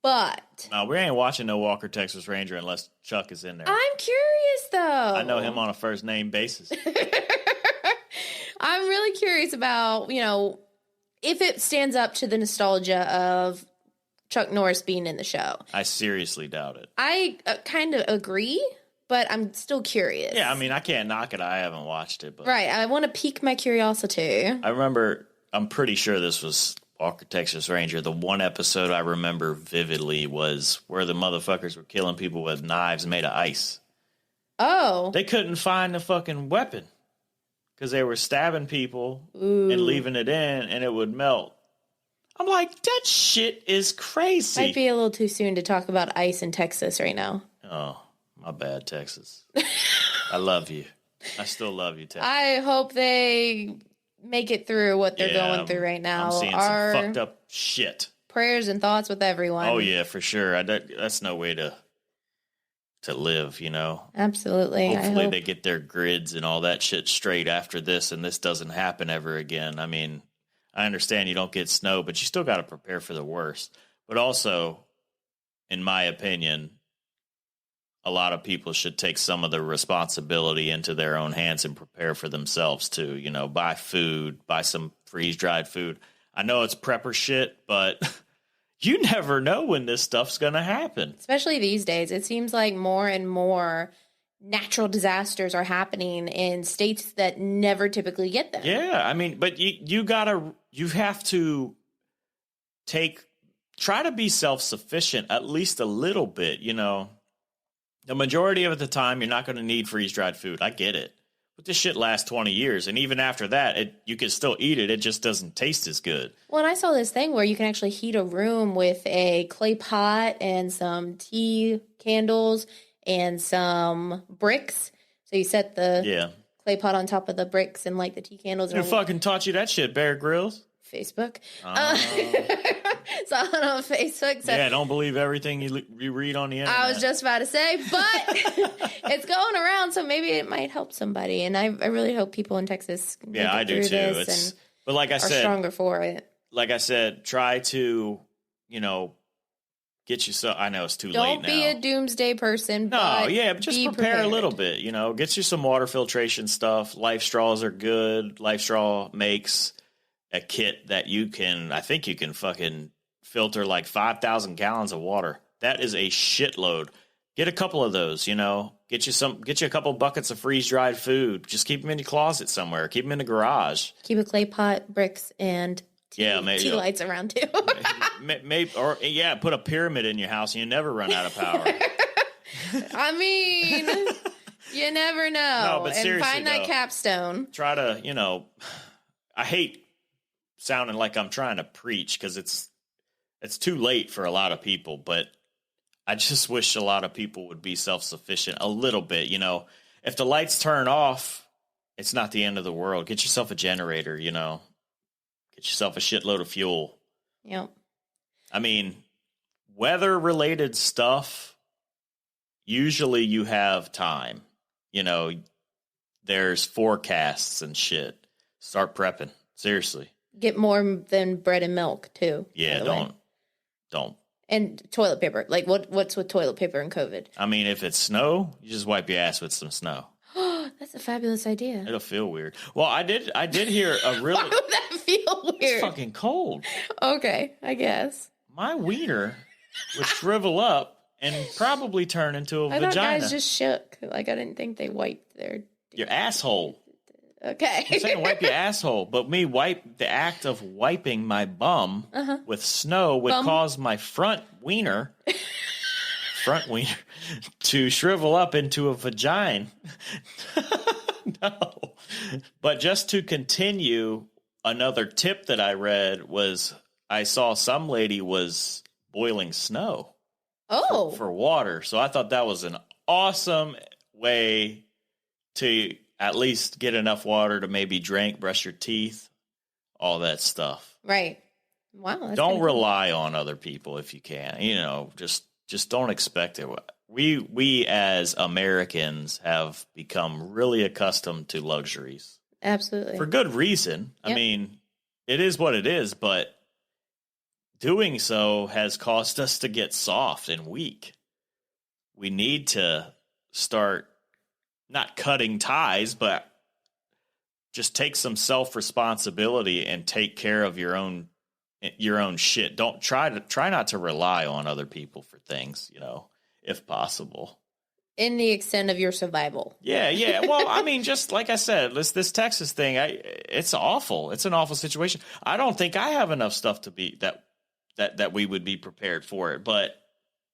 S2: but
S1: no, we ain't watching no Walker, Texas Ranger unless Chuck is in there.
S2: I'm curious, though.
S1: I know him on a first name basis.
S2: I'm really curious about, if it stands up to the nostalgia of Chuck Norris being in the show.
S1: I seriously doubt it.
S2: I kind of agree, but I'm still curious.
S1: Yeah, I mean, I can't knock it. I haven't watched it. But
S2: right, I want to pique my curiosity.
S1: I'm pretty sure this was Walker, Texas Ranger. The one episode I remember vividly was where the motherfuckers were killing people with knives made of ice.
S2: Oh.
S1: They couldn't find the fucking weapon because they were stabbing people and leaving it in, and it would melt. I'm like, that shit is crazy.
S2: Might be a little too soon to talk about ice in Texas right now.
S1: Oh, my bad, Texas. I love you. I still love you, Texas.
S2: I hope they make it through what they're going through right now.
S1: I'm seeing some fucked up shit.
S2: Prayers and thoughts with everyone.
S1: Oh, yeah, for sure. That's no way to live,
S2: Absolutely.
S1: Hopefully they get their grids and all that shit straight after this, and this doesn't happen ever again. I mean, I understand you don't get snow, but you still got to prepare for the worst. But also, in my opinion, a lot of people should take some of the responsibility into their own hands and prepare for themselves too. Buy food, buy some freeze-dried food. I know it's prepper shit, but you never know when this stuff's going to happen.
S2: Especially these days. It seems like more and more natural disasters are happening in states that never typically get them.
S1: Yeah, I mean, but you have to try to be self-sufficient at least a little bit, The majority of the time, you're not going to need freeze-dried food. I get it. But this shit lasts 20 years, and even after that, you can still eat it. It just doesn't taste as good.
S2: Well, and I saw this thing where you can actually heat a room with a clay pot and some tea candles and some bricks. So you set the clay pot on top of the bricks and light the tea candles.
S1: Who fucking taught you that shit, Bear Grylls?
S2: Facebook. Saw it on Facebook. So
S1: yeah, don't believe everything you read on the internet.
S2: I was just about to say, but it's going around, so maybe it might help somebody. And I really hope people in Texas can
S1: I do too. But like I said,
S2: stronger for it.
S1: Like I said, try to, Get you I know it's too late
S2: Don't
S1: now.
S2: be a doomsday person.
S1: No,
S2: but
S1: but just
S2: be
S1: prepare
S2: prepared.
S1: a little bit. Get you some water filtration stuff. Life straws are good. Life Straw makes a kit that I think you can fucking filter like 5,000 gallons of water. That is a shitload. Get a couple of those, Get you a couple buckets of freeze-dried food. Just keep them in your closet somewhere. Keep them in the garage.
S2: Keep a clay pot, bricks, and tea lights around too.
S1: Maybe, put a pyramid in your house and you never run out of power.
S2: I mean, you never know.
S1: No, but
S2: and find that capstone.
S1: Try to, I hate sounding like I'm trying to preach because it's too late for a lot of people, but I just wish a lot of people would be self-sufficient a little bit. If the lights turn off, it's not the end of the world. Get yourself a generator, Get yourself a shitload of fuel.
S2: Yep.
S1: I mean, weather-related stuff, usually you have time. There's forecasts and shit. Start prepping. Seriously.
S2: Get more than bread and milk, too.
S1: Yeah, don't.
S2: And toilet paper. Like, what's with toilet paper and COVID?
S1: I mean, if it's snow, you just wipe your ass with some snow.
S2: That's a fabulous idea.
S1: It'll feel weird. Well, I did hear a really...
S2: Why would that feel weird?
S1: It's fucking cold.
S2: Okay, I guess.
S1: My wiener would shrivel up and probably turn into a vagina.
S2: I thought guys just shook. Like, I didn't think they wiped their...
S1: Your asshole.
S2: Okay.
S1: I'm saying wipe your asshole, but the act of wiping my bum with snow would cause my front wiener to shrivel up into a vagina. No. But just to continue, another tip that I read was I saw some lady was boiling snow for water. So I thought that was an awesome way to at least get enough water to maybe drink, brush your teeth, all that stuff.
S2: Right. Wow.
S1: Don't rely on other people if you can. Just don't expect it. We as Americans have become really accustomed to luxuries.
S2: Absolutely.
S1: For good reason. Yep. I mean, it is what it is, but doing so has caused us to get soft and weak. We need to start not cutting ties, but just take some self-responsibility and take care of your own shit. Don't try not to rely on other people for things, if possible.
S2: In the extent of your survival.
S1: Yeah. Well, I mean, just like I said, this Texas thing, it's awful. It's an awful situation. I don't think I have enough stuff to be that we would be prepared for it, but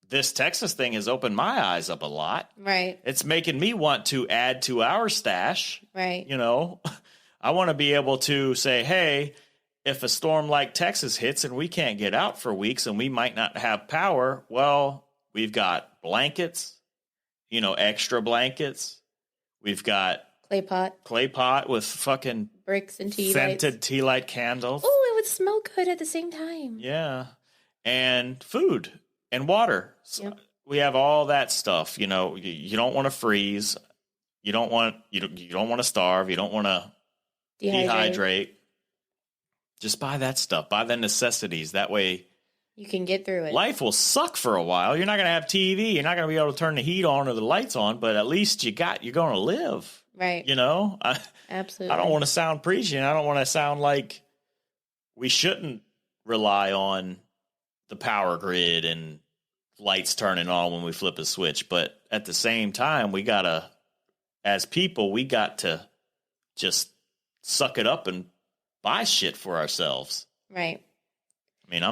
S1: this Texas thing has opened my eyes up a lot.
S2: Right.
S1: It's making me want to add to our stash.
S2: Right.
S1: I want to be able to say, hey, if a storm like Texas hits and we can't get out for weeks and we might not have power, well, we've got blankets, extra blankets. We've got
S2: clay pot
S1: with fucking
S2: bricks and
S1: scented tea light candles.
S2: Oh, it would smell good at the same time.
S1: Yeah. And food. And water. So
S2: yep.
S1: We have all that stuff. You don't want to freeze. You don't want to starve. You don't want to dehydrate. Just buy that stuff. Buy the necessities. That way
S2: you can get through it.
S1: Life will suck for a while. You're not going to have TV. You're not going to be able to turn the heat on or the lights on, but at least you're going to live.
S2: Right. Absolutely.
S1: I don't want to sound preachy, and I don't want to sound like we shouldn't rely on the power grid and lights turning on when we flip a switch. But at the same time, as people, we got to just suck it up and buy shit for ourselves.
S2: Right.
S1: I mean,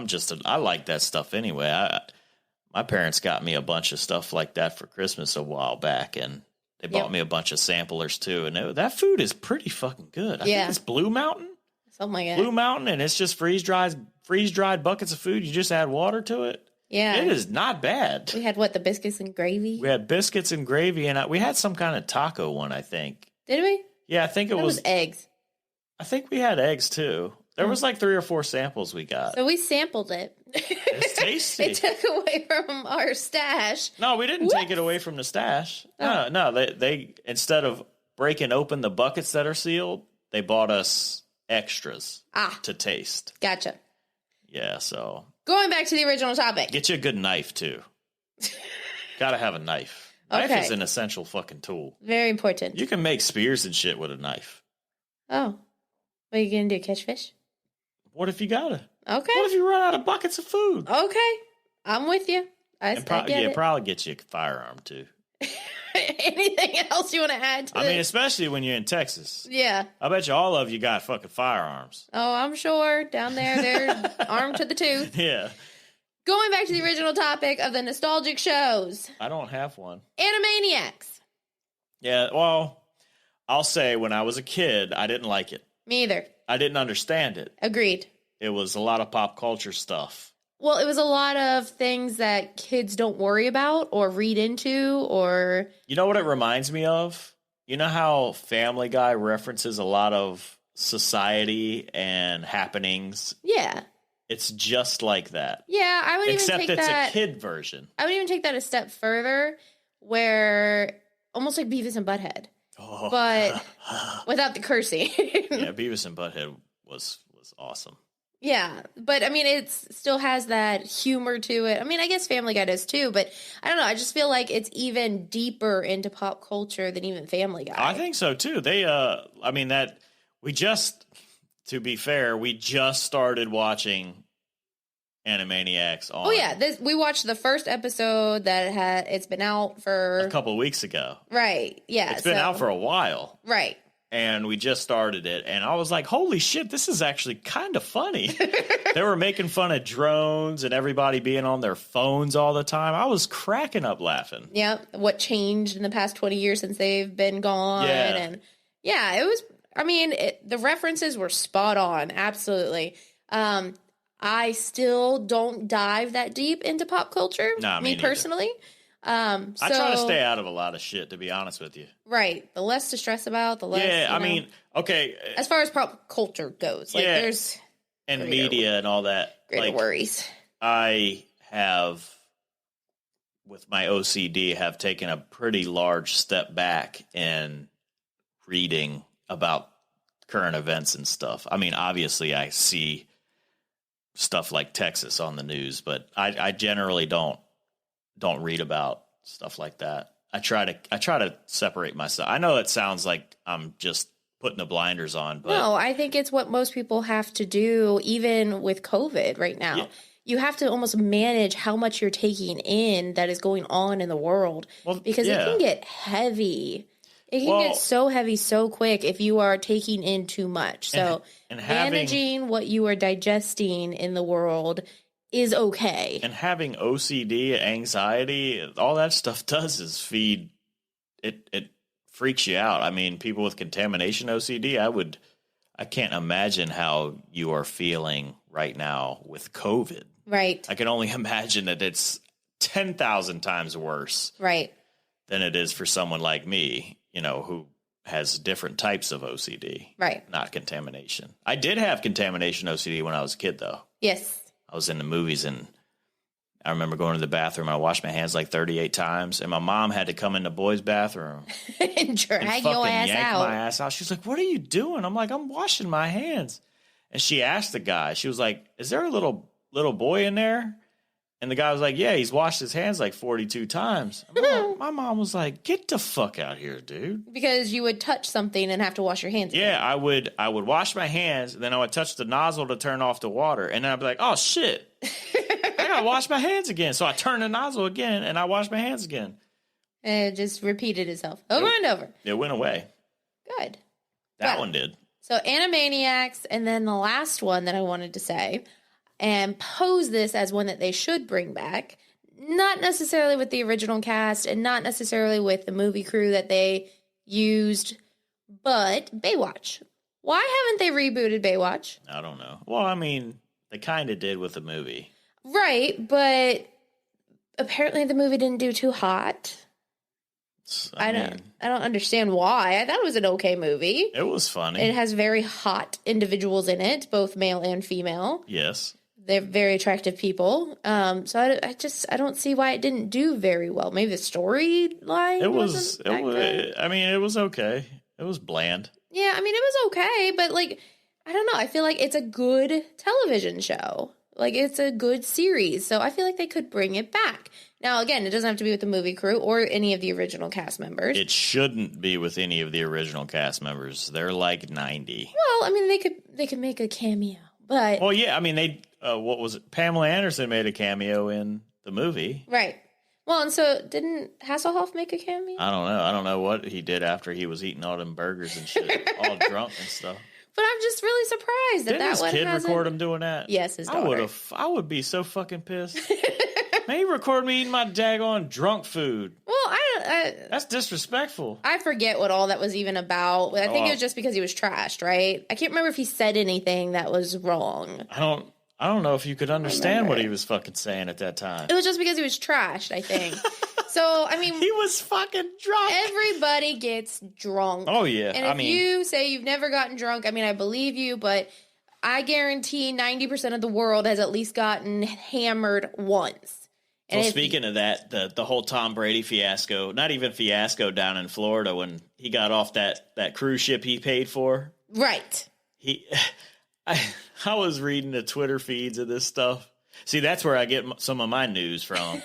S1: I like that stuff anyway. My parents got me a bunch of stuff like that for Christmas a while back, and they bought me a bunch of samplers too. And that food is pretty fucking good. I think it's Blue Mountain.
S2: Something like that.
S1: Blue Mountain, and it's just freeze-dried buckets of food. You just add water to it.
S2: Yeah.
S1: It is not bad.
S2: We had the biscuits and gravy?
S1: We had biscuits and gravy, and we had some kind of taco one, I think.
S2: Did we?
S1: Yeah, I think it was
S2: eggs.
S1: I think we had eggs too. There was like 3 or 4 samples we got.
S2: So we sampled it.
S1: It's tasty.
S2: It took away from our stash.
S1: No, we didn't take it away from the stash. Oh. No, they instead of breaking open the buckets that are sealed, they bought us extras to taste.
S2: Gotcha.
S1: Yeah, so
S2: Going back to the original topic.
S1: Get you a good knife, too. Gotta have a knife.
S2: Okay.
S1: Knife is an essential fucking tool.
S2: Very important.
S1: You can make spears and shit with a knife.
S2: Oh. What are you going to do, catch fish?
S1: What if you gotta?
S2: Okay.
S1: What if you run out of buckets of food?
S2: Okay. I'm with you. I get it.
S1: Probably get you a firearm, too.
S2: Anything else you want to add to this?
S1: I mean, especially when you're in Texas.
S2: Yeah.
S1: I bet you all of you got fucking firearms.
S2: Oh, I'm sure. Down there, they're armed to the tooth.
S1: Yeah.
S2: Going back to the original topic of the nostalgic shows.
S1: I don't have one.
S2: Animaniacs.
S1: Yeah, well, I'll say when I was a kid, I didn't like it.
S2: Me either.
S1: I didn't understand it.
S2: Agreed.
S1: It was a lot of pop culture stuff.
S2: Well, it was a lot of things that kids don't worry about or read into or...
S1: You know what it reminds me of? You know how Family Guy references a lot of society and happenings?
S2: Yeah.
S1: It's just like that.
S2: Yeah, I would
S1: Except
S2: even take
S1: it's
S2: that...
S1: a kid version.
S2: I would even take that a step further where... Almost like Beavis and Butthead.
S1: Oh.
S2: But without the cursing.
S1: Yeah, Beavis and Butthead was awesome.
S2: Yeah, but I mean, it still has that humor to it. I mean, I guess Family Guy does too, but I don't know. I just feel like it's even deeper into pop culture than even Family Guy.
S1: I think so too. To be fair, we just started watching Animaniacs on.
S2: Oh yeah, we watched the first episode it's been out for
S1: a couple of weeks ago.
S2: Right. Yeah.
S1: It's been out for a while.
S2: Right.
S1: And we just started it, and I was like, holy shit, this is actually kind of funny. They were making fun of drones and everybody being on their phones all the time. I was cracking up laughing.
S2: Yeah, what changed in the past 20 years since they've been gone.
S1: Yeah.
S2: And yeah, it was, I mean, the references were spot on, absolutely. I still don't dive that deep into pop culture, me personally.
S1: I try to stay out of a lot of shit, to be honest with you.
S2: Right. The less to stress about, the less.
S1: Yeah, I mean, okay.
S2: As far as pop culture goes, like there's.
S1: And media and all that.
S2: Greater worries.
S1: I have, with my OCD, have taken a pretty large step back in reading about current events and stuff. I mean, obviously, I see stuff like Texas on the news, but I generally don't read about stuff like that. I try to separate myself. I know it sounds like I'm just putting the blinders on, but
S2: no, I think it's what most people have to do, even with COVID right now. Yeah. You have to almost manage how much you're taking in that is going on in the world, because it can get heavy. It can get so heavy so quick if you are taking in too much. So and managing what you are digesting in the world is okay. And having
S1: OCD, anxiety, all that stuff does is feed it freaks you out. I mean, people with contamination OCD, I can't imagine how you are feeling right now with COVID.
S2: Right.
S1: I can only imagine that it's 10,000 times worse.
S2: Right.
S1: Than it is for someone like me, who has different types of OCD.
S2: Right.
S1: Not contamination. I did have contamination OCD when I was a kid, though.
S2: Yes.
S1: I was in the movies, and I remember going to the bathroom. I washed my hands like 38 times, and my mom had to come in the boys' bathroom
S2: and drag your ass out.
S1: My ass out. She's like, "What are you doing?" I'm like, "I'm washing my hands." And she asked the guy. She was like, "Is there a little boy in there?" And the guy was like, "Yeah, he's washed his hands like 42 times." My mom was like, "Get the fuck out here, dude!"
S2: Because you would touch something and have to wash your hands.
S1: Yeah, again. I would wash my hands, and then I would touch the nozzle to turn off the water, and then I'd be like, "Oh shit, I gotta wash my hands again." So I turned the nozzle again, and I washed my hands again.
S2: And it just repeated itself over and over.
S1: It went away.
S2: Good.
S1: That one did.
S2: So Animaniacs, and then the last one that I wanted to say, and pose this as one that they should bring back, not necessarily with the original cast and not necessarily with the movie crew that they used, but Baywatch. Why haven't they rebooted Baywatch?
S1: I don't know. Well, I mean, they kind of did with the movie.
S2: Right, but apparently the movie didn't do too hot. I don't understand why. I thought it was an okay movie.
S1: It was funny.
S2: It has very hot individuals in it, both male and female.
S1: Yes.
S2: They're very attractive people. So I don't see why it didn't do very well. Maybe the storyline
S1: it was okay. It was bland.
S2: Yeah, I mean, it was okay, but I don't know. I feel like it's a good television show. Like, it's a good series. So I feel like they could bring it back. Now, again, it doesn't have to be with the movie crew or any of the original cast members.
S1: It shouldn't be with any of the original cast members. They're like 90.
S2: Well, I mean, they could make a cameo, but...
S1: Well, yeah, I mean, they... what was it? Pamela Anderson made a cameo in the movie.
S2: Right. Well, and so didn't Hasselhoff make a cameo?
S1: I don't know. I don't know what he did after he was eating all them burgers and shit, all drunk and stuff.
S2: But I'm just really surprised that
S1: Didn't
S2: that one
S1: his kid
S2: hasn't...
S1: record him doing that?
S2: Yes, his daughter.
S1: I would be so fucking pissed. Man, he recorded me eating my daggone drunk food.
S2: Well,
S1: That's disrespectful.
S2: I forget what all that was even about. I think it was just because he was trashed, right? I can't remember if he said anything that was wrong.
S1: I don't know if you could understand what he was fucking saying at that time.
S2: It was just because he was trashed, I think. So, I mean...
S1: He was fucking drunk.
S2: Everybody gets drunk.
S1: Oh, yeah.
S2: And if you say you've never gotten drunk, I mean, I believe you, but I guarantee 90% of the world has at least gotten hammered once.
S1: And well, speaking of that, the whole Tom Brady fiasco, not even fiasco down in Florida when he got off that cruise ship he paid for.
S2: Right.
S1: I was reading the Twitter feeds of this stuff. See, that's where I get some of my news from,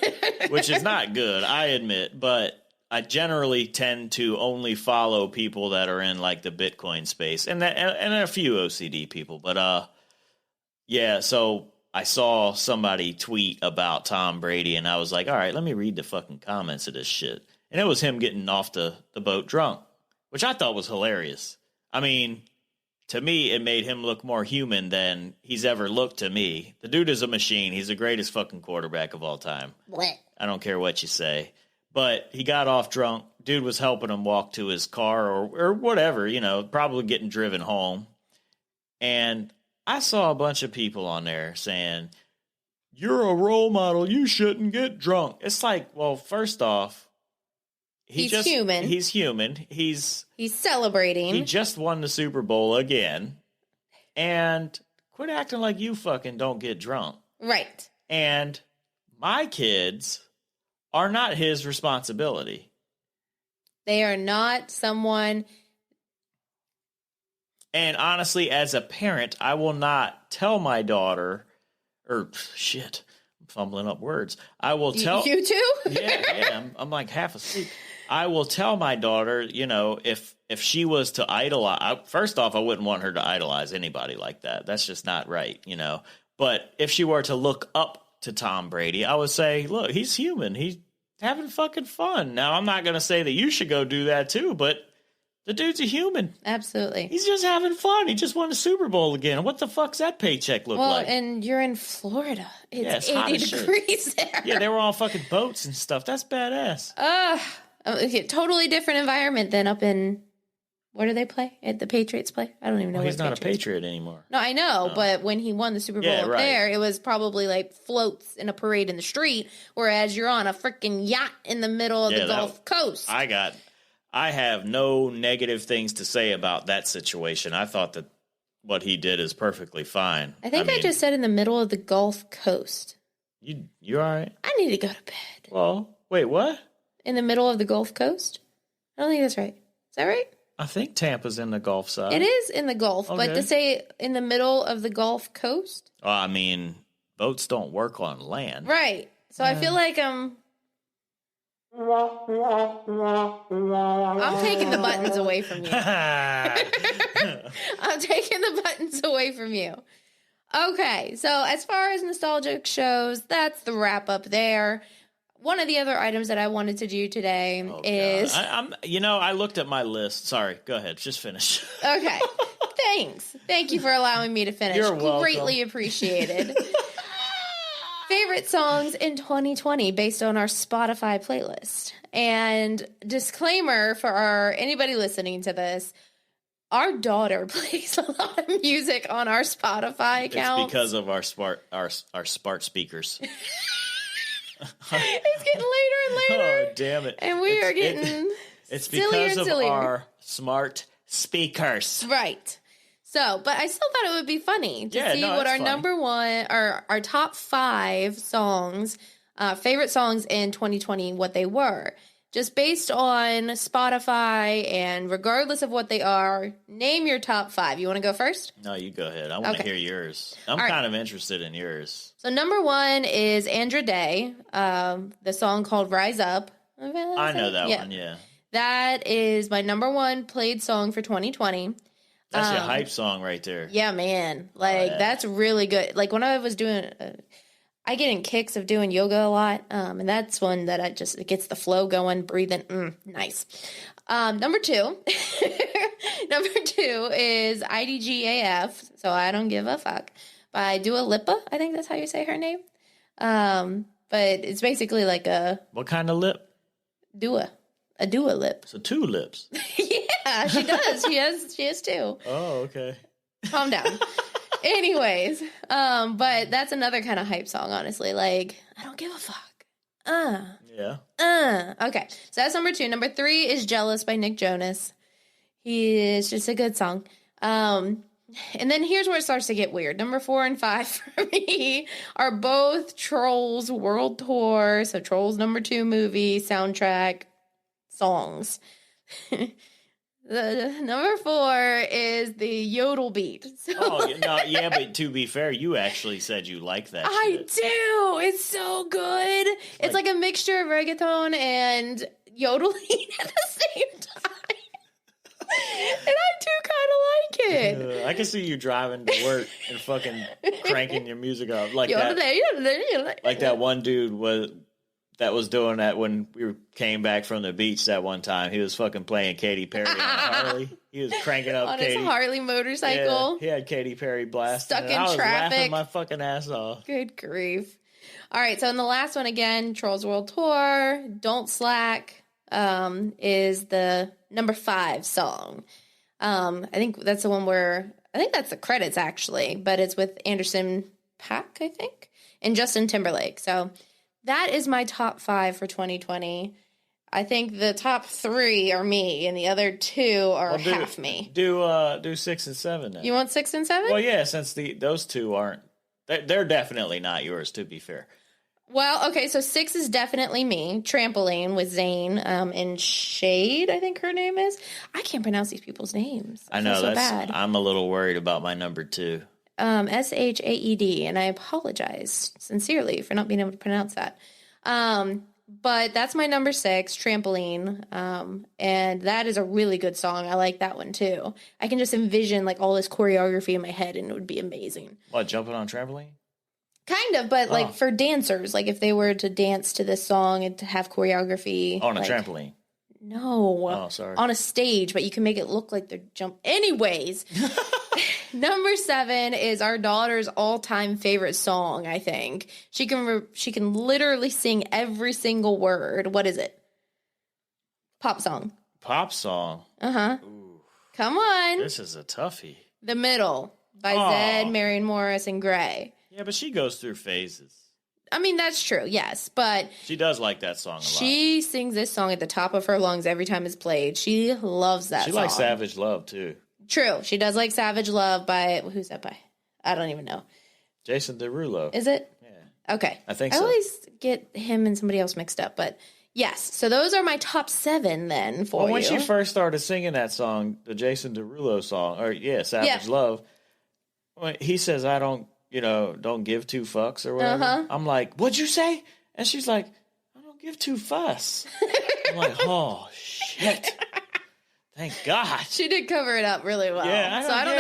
S1: which is not good, I admit. But I generally tend to only follow people that are in like the Bitcoin space and a few OCD people. But yeah, so I saw somebody tweet about Tom Brady, and I was like, all right, let me read the fucking comments of this shit. And it was him getting off the boat drunk, which I thought was hilarious. I mean, to me, it made him look more human than he's ever looked to me. The dude is a machine. He's the greatest fucking quarterback of all time.
S2: What?
S1: I don't care what you say. But he got off drunk. Dude was helping him walk to his car or whatever, probably getting driven home. And I saw a bunch of people on there saying, you're a role model. You shouldn't get drunk. It's like, well, first off, he's human. He's human. He's
S2: celebrating.
S1: He just won the Super Bowl again. And quit acting like you fucking don't get drunk.
S2: Right.
S1: And my kids are not his responsibility.
S2: They are not someone...
S1: And honestly, as a parent, I will not tell my daughter, I'm fumbling up words. I will tell
S2: you too.
S1: Yeah. I'm like half asleep. I will tell my daughter, if she was to idolize. First off, I wouldn't want her to idolize anybody like that. That's just not right, But if she were to look up to Tom Brady, I would say, look, he's human. He's having fucking fun. Now, I'm not going to say that you should go do that too, but. The dude's a human.
S2: Absolutely.
S1: He's just having fun. He just won a Super Bowl again. What the fuck's that paycheck look like?
S2: Well, and you're in Florida. It's 80 degrees there.
S1: Yeah, they were all fucking boats and stuff. That's badass.
S2: Totally different environment than up in... Where do they play? At the Patriots play? I don't even know.
S1: Well, he's not a Patriot anymore.
S2: No, I know, but when he won the Super Bowl up there, it was probably like floats in a parade in the street, whereas you're on a freaking yacht in the middle of the Gulf Coast.
S1: I have no negative things to say about that situation. I thought that what he did is perfectly fine.
S2: I think I just said in the middle of the Gulf Coast.
S1: You all right?
S2: I need to go to bed.
S1: Well, wait, what?
S2: In the middle of the Gulf Coast? I don't think that's right. Is that right?
S1: I think Tampa's in the Gulf side.
S2: It is in the Gulf, but to say in the middle of the Gulf Coast?
S1: Well, I mean, boats don't work on land.
S2: Right. So I feel like I'm taking the buttons away from you. I'm taking the buttons away from you. Okay, so as far as nostalgic shows, that's the wrap up there. One of the other items that I wanted to do today is...
S1: I looked at my list. Sorry, go ahead. Just finish.
S2: Okay, thanks. Thank you for allowing me to finish.
S1: You're welcome.
S2: Greatly appreciated. Favorite songs in 2020 based on our Spotify playlist. And disclaimer for anybody listening to this, our daughter plays a lot of music on our Spotify account.
S1: It's because of our smart speakers.
S2: It's getting later and later.
S1: Oh, damn it.
S2: And we are getting
S1: it's
S2: sillier
S1: because
S2: and sillier.
S1: Of our smart speakers.
S2: Right. So, but I still thought it would be funny to see what our number one, or our top 5 songs, favorite songs in 2020, what they were. just based on Spotify and regardless of what they are, name your top 5. You want to go first?
S1: No, you go ahead. I want to hear yours. I'm kind of interested in yours.
S2: So number 1 is Andra Day, the song called Rise Up.
S1: I know that one, yeah.
S2: That is my number 1 played song for 2020.
S1: That's your hype song right there.
S2: Yeah, man. Like, that's really good. Like, when I was doing... I get in kicks of doing yoga a lot, and that's one that it gets the flow going, breathing, nice. Number 2, number 2 is IDGAF, so I Don't Give a Fuck, by Dua Lipa. I think that's how you say her name. But it's basically like a...
S1: What kind of lip?
S2: Dua. A Dua lip.
S1: So 2 lips.
S2: Yeah, she does. She has 2.
S1: Oh, okay.
S2: Calm down. Anyways, but that's another kind of hype song, honestly. Like, I don't give a fuck.
S1: Yeah.
S2: Okay, so that's number 2. Number 3 is Jealous by Nick Jonas. It's just a good song. And then here's where it starts to get weird. Number 4 and 5 for me are both Trolls World Tour. So Trolls number 2 movie soundtrack songs. The number 4 is the yodel beat. So
S1: but to be fair, you actually said you like that shit.
S2: do. It's so good. It's like a mixture of reggaeton and yodeling at the same time. And I do kind of like it.
S1: I can see you driving to work and fucking cranking your music up like that. Like that one dude that was doing that when we came back from the beach that one time. He was fucking playing Katy Perry on a Harley. He was cranking up
S2: on
S1: Katy.
S2: his Harley motorcycle.
S1: Yeah, he had Katy Perry blasting.
S2: Stuck in
S1: I was
S2: traffic.
S1: laughing my fucking ass off.
S2: Good grief. All right, so in the last one again, Trolls World Tour, Don't Slack is the number 5 song. I think that's the one I think that's the credits actually, but it's with Anderson .Paak, I think, and Justin Timberlake. So that is my top 5 for 2020. I think the top 3 are me, and the other 2 are half me.
S1: Do 6 and 7 then.
S2: You want 6 and 7?
S1: Well, yeah, since those 2 aren't, they're definitely not yours. To be fair.
S2: Well, okay, so 6 is definitely me. Trampoline with Zayn and Shade, I think her name is. I can't pronounce these people's names.
S1: I know,
S2: so bad.
S1: I'm a little worried about my number 2.
S2: Shaed, and I apologize sincerely for not being able to pronounce that. But that's my number 6, Trampoline, and that is a really good song. I like that one too. I can just envision like all this choreography in my head, and it would be amazing.
S1: What, jumping on trampoline?
S2: Kind of, but like for dancers, like if they were to dance to this song and to have choreography
S1: on a trampoline.
S2: No.
S1: Oh, sorry.
S2: On a stage, but you can make it look like they're Anyways, number 7 is our daughter's all-time favorite song, I think. She can literally sing every single word. What is it? Pop song.
S1: Pop song?
S2: Uh-huh. Ooh. Come on.
S1: This is a toughie.
S2: The Middle by Zedd, Marion Morris, and Gray.
S1: Yeah, but she goes through phases.
S2: I mean, that's true, yes, but...
S1: She does like that song a lot.
S2: She sings this song at the top of her lungs every time it's played. She loves that song.
S1: She likes Savage Love, too.
S2: True. She does like Savage Love by... Who's that by? I don't even know.
S1: Jason Derulo.
S2: Is it?
S1: Yeah.
S2: Okay.
S1: I think so.
S2: I always get him and somebody else mixed up, but yes. So those are my top 7 then for you.
S1: When she first started singing that song, the Jason Derulo song, Savage Love, when he says, I don't give 2 fucks or whatever.
S2: Uh-huh.
S1: I'm like, what'd you say? And she's like, I don't give 2 fuss. I'm like, oh, shit. Thank God.
S2: She did cover it up really well.
S1: Yeah, I don't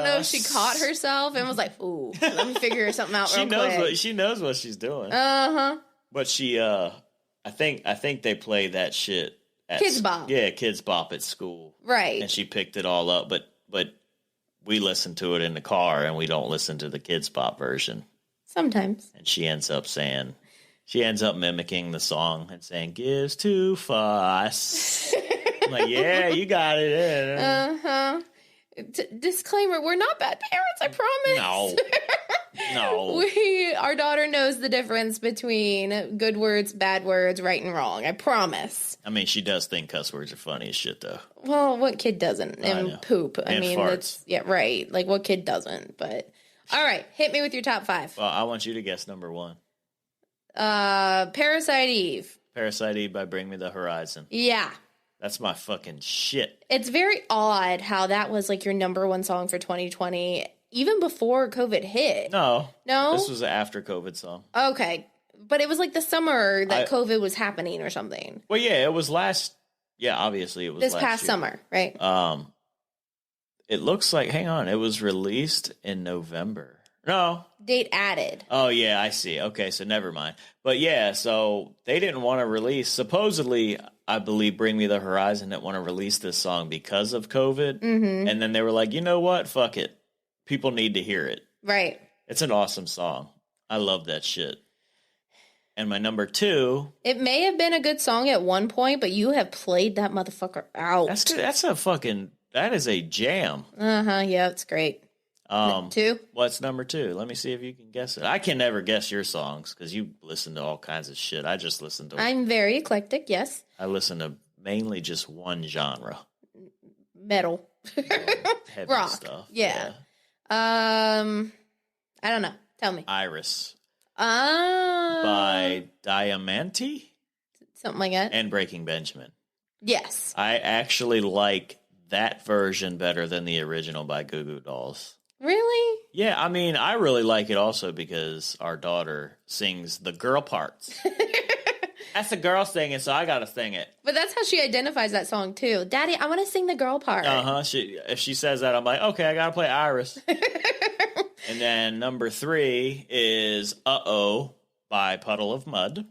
S1: know if
S2: she caught herself and was like, ooh, let me figure something out real quick.
S1: She knows what she's doing.
S2: Uh-huh.
S1: But she, I think they play that shit at
S2: Kids Bop.
S1: Yeah, Kids Bop at school.
S2: Right.
S1: And she picked it all up, but we listen to it in the car, and we don't listen to the Kids Bop version.
S2: Sometimes.
S1: And she ends up mimicking the song and saying, gives 2 fuss. I'm like, yeah, you got it in.
S2: Uh-huh. Disclaimer, we're not bad parents, I promise.
S1: No.
S2: Our daughter knows the difference between good words, bad words, right and wrong. I promise.
S1: I mean, she does think cuss words are funny as shit, though.
S2: Well, what kid doesn't? And poop. I mean,
S1: farts.
S2: that's right. Like, what kid doesn't? But all right, hit me with your top 5.
S1: Well, I want you to guess number 1.
S2: Parasite Eve.
S1: Parasite Eve by Bring Me the Horizon.
S2: Yeah.
S1: That's my fucking shit.
S2: It's very odd how that was like your number one song for 2020, even before COVID hit.
S1: No.
S2: No?
S1: This was an after COVID song.
S2: Okay. But it was like the summer that COVID was happening or something.
S1: Well, yeah, it was obviously it was
S2: this
S1: last
S2: past
S1: year.
S2: Summer, right?
S1: It looks like, hang on, it was released in November. No.
S2: Date added.
S1: Oh, yeah, I see. Okay, so never mind. But yeah, so they didn't want to release, supposedly, I believe Bring Me the Horizon didn't want to release this song because of COVID.
S2: Mm-hmm.
S1: And then they were like, you know what? Fuck it. People need to hear it.
S2: Right.
S1: It's an awesome song. I love that shit. And my number 2.
S2: It may have been a good song at one point, but you have played that motherfucker out.
S1: That is a jam.
S2: Uh-huh, yeah, it's great. 2?
S1: What's number 2? Let me see if you can guess it. I can never guess your songs because you listen to all kinds of shit. I just listen to...
S2: I'm very eclectic, yes.
S1: I listen to mainly just one genre.
S2: Metal.
S1: Heavy
S2: rock
S1: stuff.
S2: Yeah. I don't know. Tell me.
S1: Iris. By Diamante?
S2: Something like that.
S1: And Breaking Benjamin.
S2: Yes.
S1: I actually like that version better than the original by Goo Goo Dolls.
S2: Really?
S1: Yeah, I mean, I really like it also because our daughter sings the girl parts. That's the girl singing, so I gotta sing it.
S2: But that's how she identifies that song, too. Daddy, I want to sing the girl part.
S1: Uh-huh. If she says that, I'm like, okay, I gotta play Iris. And then number 3 is Uh-Oh by Puddle of Mud.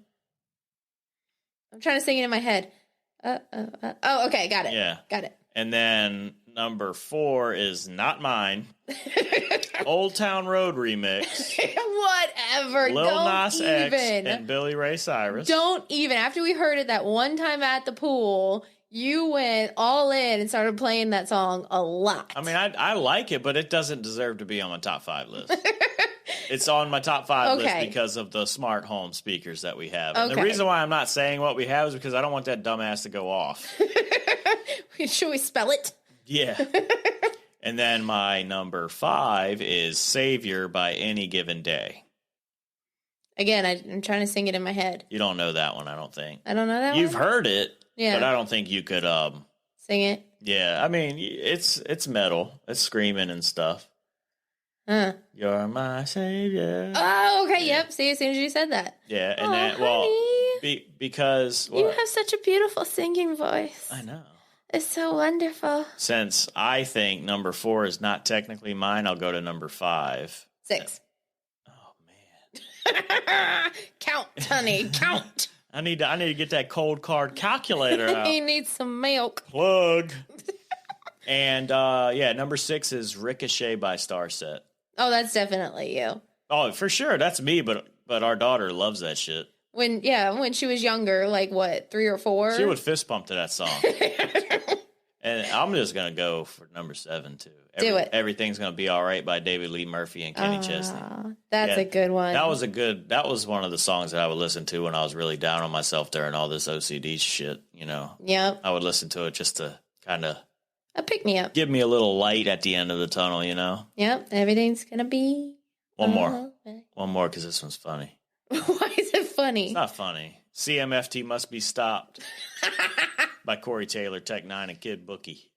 S2: I'm trying to sing it in my head. Oh, okay, got it.
S1: Yeah.
S2: Got it.
S1: And then number 4 is Not Mine. Old Town Road remix.
S2: Whatever.
S1: Lil
S2: Don't
S1: Nas
S2: even.
S1: X and Billy Ray Cyrus.
S2: Don't even. After we heard it that one time at the pool, you went all in and started playing that song a lot.
S1: I mean, I like it, but it doesn't deserve to be on my top 5 list. It's on my top 5 list because of the smart home speakers that we have. And the reason why I'm not saying what we have is because I don't want that dumbass to go off.
S2: Should we spell it?
S1: Yeah. And then my number 5 is Savior by Any Given Day.
S2: Again, I'm trying to sing it in my head.
S1: You don't know that one, I don't think.
S2: I don't know that
S1: You've
S2: one?
S1: heard it,
S2: yeah,
S1: but I don't think you could...
S2: sing it?
S1: Yeah, I mean, it's metal. It's screaming and stuff.
S2: Huh.
S1: You're my savior.
S2: Oh, okay, yep. See, as soon as you said that.
S1: Yeah, and then,
S2: honey,
S1: because...
S2: you have such a beautiful singing voice.
S1: I know.
S2: It's so wonderful.
S1: Since I think number 4 is not technically mine, I'll go to number 5.
S2: 6.
S1: Oh, man.
S2: Count, honey, count.
S1: I need to get that cold card calculator out.
S2: He needs some milk.
S1: Plug. And, number 6 is Ricochet by Starset.
S2: Oh, that's definitely you.
S1: Oh, for sure. That's me, but our daughter loves that shit.
S2: When she was younger, like what, 3 or 4?
S1: She would fist bump to that song. And I'm just going to go for number 7, too.
S2: Do it.
S1: Everything's Going to Be All Right by David Lee Murphy and Kenny Chesney.
S2: That's a good one.
S1: That was one of the songs that I would listen to when I was really down on myself during all this OCD shit, you know.
S2: Yep.
S1: I would listen to it just to kind of...
S2: a pick-me-up.
S1: Give me a little light at the end of the tunnel, you know?
S2: Yep. Everything's going to be...
S1: One more, because this one's funny.
S2: Why is it funny?
S1: It's not funny. CMFT Must Be Stopped by Corey Taylor, Tech 9, and Kid Bookie.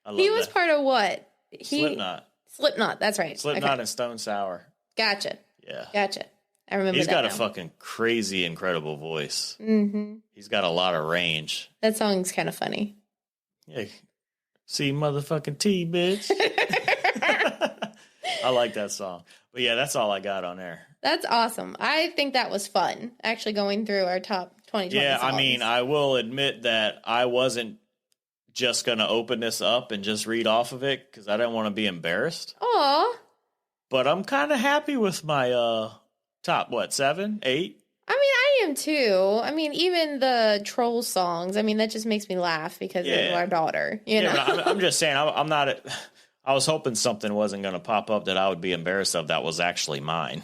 S1: I love
S2: He was
S1: that.
S2: part of what?
S1: Slipknot,
S2: that's right.
S1: Slipknot and Stone Sour.
S2: Gotcha.
S1: Yeah.
S2: Gotcha. I remember
S1: He's
S2: that
S1: got
S2: now.
S1: a fucking crazy, incredible voice.
S2: Mm-hmm.
S1: He's got a lot of range.
S2: That song's kind of funny.
S1: Yeah. See motherfucking T, bitch. I like that song. But yeah, that's all I got on there.
S2: That's awesome. I think that was fun, actually going through our top 2020
S1: Yeah,
S2: songs.
S1: I mean, I will admit that I wasn't just going to open this up and just read off of it because I didn't want to be embarrassed.
S2: Aw.
S1: But I'm kind of happy with my top, 7, 8?
S2: I mean, I am too. I mean, even the troll songs, I mean, that just makes me laugh because of our daughter, you know?
S1: But I'm just saying, I'm not... I was hoping something wasn't going to pop up that I would be embarrassed of that was actually mine.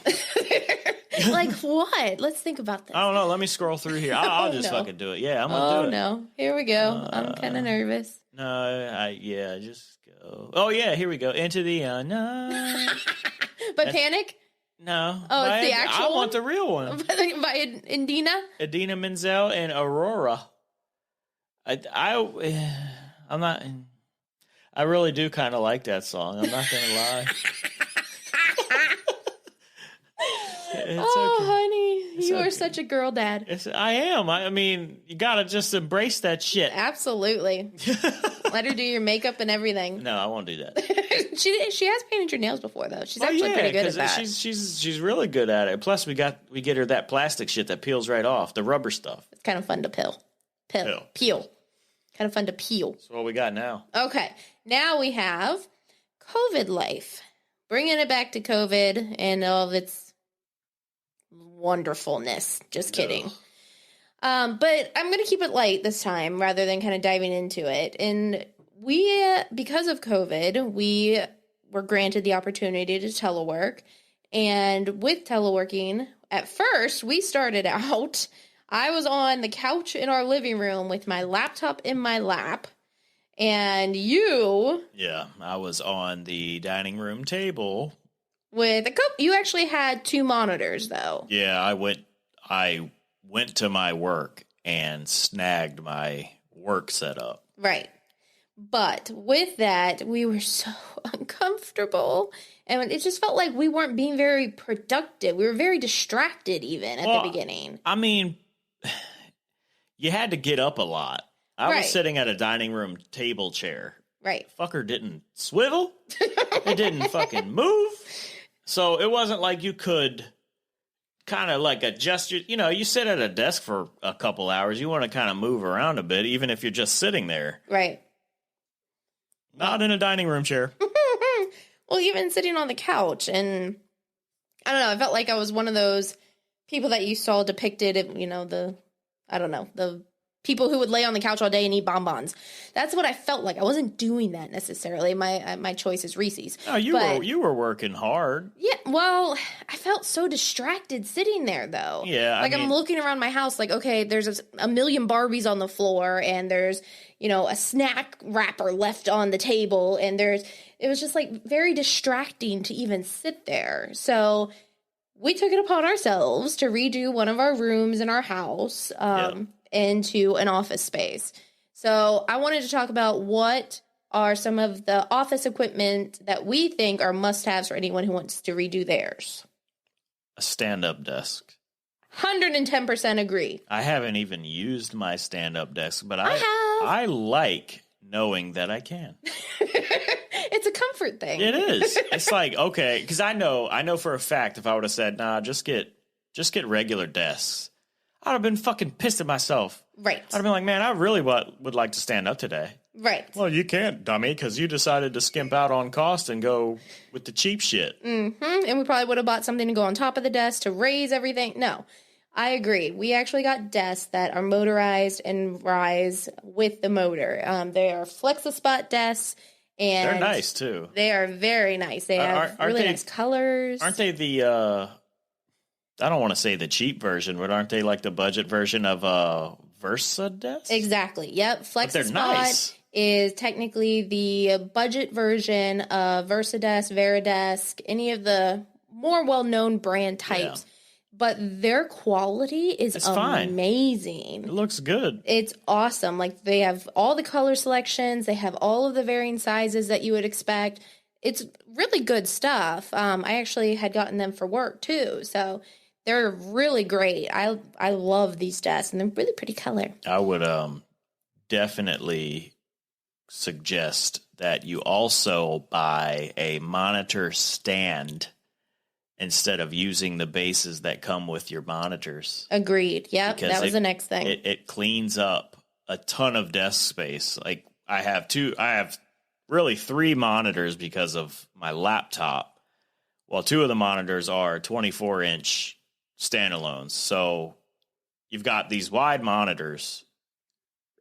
S2: Like what? Let's think about this.
S1: I don't know. Let me scroll through here. I'll just fucking do it. Yeah, I'm going to do it.
S2: Oh, no. Here we go. I'm kind of nervous.
S1: No, just go. Oh, yeah, here we go. Into the unknown.
S2: But Panic?
S1: No.
S2: Oh, it's the actual
S1: I
S2: one?
S1: want the real one.
S2: By Indina?
S1: Idina Menzel and Aurora. I'm not. I really do kind of like that song. I'm not gonna lie.
S2: Oh,
S1: okay.
S2: honey, you are such a girl dad.
S1: I am. I mean, you gotta just embrace that shit.
S2: Absolutely. Let her do your makeup and everything.
S1: No, I won't do that.
S2: She has painted your nails before though. She's actually pretty good at that.
S1: She's really good at it. Plus, we get her that plastic shit that peels right off, the rubber stuff.
S2: It's kind of fun to peel. Kind of fun to peel.
S1: That's what we got now.
S2: Okay, now we have COVID life. Bringing it back to COVID and all of its wonderfulness. Just kidding. But I'm going to keep it light this time rather than kind of diving into it. And because of COVID, we were granted the opportunity to telework. And with teleworking, at first, we started out, I was on the couch in our living room with my laptop in my lap. And you...
S1: Yeah, I was on the dining room table.
S2: You actually had 2 monitors, though.
S1: Yeah, I went to my work and snagged my work setup.
S2: Right. But with that, we were so uncomfortable. And it just felt like we weren't being very productive. We were very distracted even at the beginning.
S1: I mean, you had to get up a lot. I was sitting at a dining room table chair.
S2: Right.
S1: Fucker didn't swivel. It didn't fucking move. So it wasn't like you could kind of like adjust you sit at a desk for a couple hours. You want to kind of move around a bit, even if you're just sitting there.
S2: Right.
S1: Not in a dining room chair.
S2: Well, even sitting on the couch. And I don't know. I felt like I was one of those people that you saw depicted, the people who would lay on the couch all day and eat bonbons. That's what I felt like. I wasn't doing that necessarily. My choice is Reese's.
S1: Oh, you were working hard.
S2: Yeah, well, I felt so distracted sitting there, though.
S1: Yeah,
S2: I'm looking around my house like, okay, there's a million Barbies on the floor, and there's, a snack wrapper left on the table, and it was just like very distracting to even sit there. So we took it upon ourselves to redo one of our rooms in our house. Into an office space. So I wanted to talk about what are some of the office equipment that we think are must-haves for anyone who wants to redo theirs.
S1: A stand-up desk.
S2: 110% agree.
S1: I haven't even used my stand-up desk, but I like knowing that I can.
S2: It's a comfort thing.
S1: It is. It's like, okay, because I know for a fact if I would have said, nah, just get regular desks, I'd have been fucking pissed at myself.
S2: Right.
S1: I'd have been like, man, I really would like to stand up today.
S2: Right.
S1: Well, you can't, dummy, because you decided to skimp out on cost and go with the cheap shit.
S2: Mm-hmm. And we probably would have bought something to go on top of the desk to raise everything. No, I agree. We actually got desks that are motorized and rise with the motor. They are Flex-A-Spot desks. And
S1: they're nice, too.
S2: They are very nice. They have really nice colors.
S1: Aren't they the... I don't want to say the cheap version, but aren't they like the budget version of Versa desk?
S2: Exactly. Yep. Flex-A-Spot
S1: nice.
S2: Is technically the budget version of VersaDesk, Veridesk, any of the more well-known brand types. Yeah. But their quality is amazing.
S1: It looks good.
S2: It's awesome. Like they have all the color selections. They have all of the varying sizes that you would expect. It's really good stuff. I actually had gotten them for work too. So they're really great. I love these desks, and they're really pretty color.
S1: I would definitely suggest that you also buy a monitor stand instead of using the bases that come with your monitors.
S2: Agreed. Yep, that was the next thing.
S1: It cleans up a ton of desk space. Like I have really 3 monitors because of my laptop. Well, 2 of the monitors are 24-inch standalones. So you've got these wide monitors,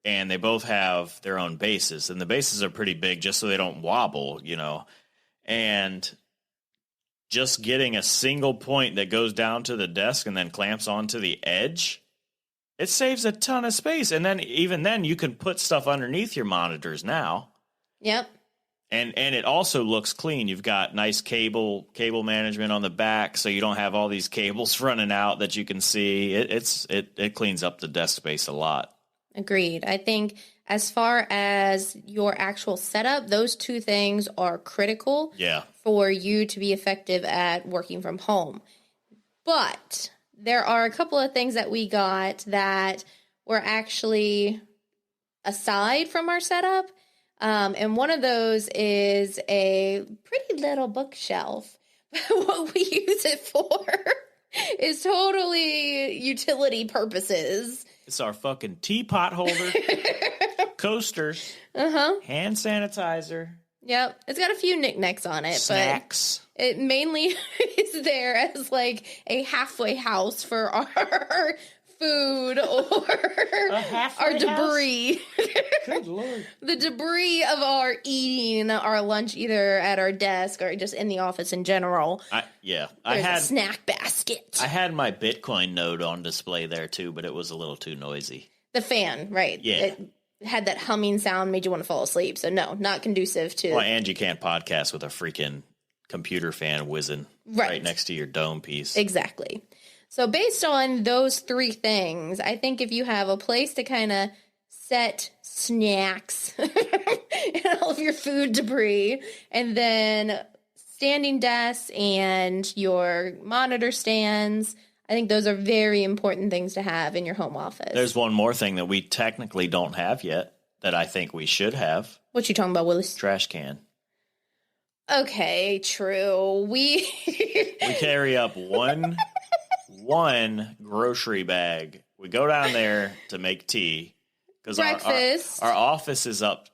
S1: and they both have their own bases. And the bases are pretty big just so they don't wobble, And just getting a single point that goes down to the desk and then clamps onto the edge, it saves a ton of space. And then even then, you can put stuff underneath your monitors now.
S2: Yep.
S1: And it also looks clean. You've got nice cable management on the back, so you don't have all these cables running out that you can see. It cleans up the desk space a lot.
S2: Agreed. I think as far as your actual setup, those two things are critical for you to be effective at working from home. But there are a couple of things that we got that were actually aside from our setup. And one of those is a pretty little bookshelf. What we use it for is totally utility purposes.
S1: It's our fucking teapot holder, coasters, hand sanitizer.
S2: Yep. It's got a few knickknacks on it.
S1: Snacks.
S2: But it mainly is there as like a halfway house for our food or our debris.
S1: Good Lord.
S2: The debris of our eating our lunch either at our desk or just in the office in general.
S1: I
S2: had a snack basket.
S1: I had my Bitcoin node on display there too, but it was a little too noisy.
S2: The fan, right.
S1: Yeah.
S2: It had that humming sound, made you want to fall asleep. So no, not conducive to...
S1: Well, and you can't podcast with a freaking computer fan whizzing right next to your dome piece.
S2: Exactly. So based on those three things, I think if you have a place to kind of set snacks and all of your food debris, and then standing desks and your monitor stands, I think those are very important things to have in your home office.
S1: There's one more thing that we technically don't have yet that I think we should have.
S2: What you talking about, Willis?
S1: Trash can.
S2: Okay, true. We
S1: carry up one grocery bag. We go down there to make tea because our office is up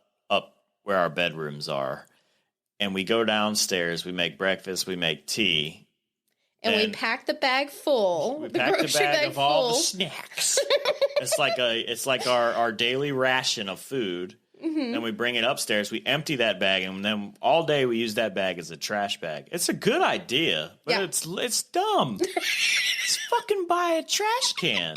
S1: where our bedrooms are, and we go downstairs. We make breakfast. We make tea.
S2: And we pack the bag full.
S1: We pack the bag of all the snacks. It's like our daily ration of food. Mm-hmm. Then we bring it upstairs. We empty that bag, and then all day we use that bag as a trash bag. It's a good idea, but it's dumb. Just fucking buy a trash can.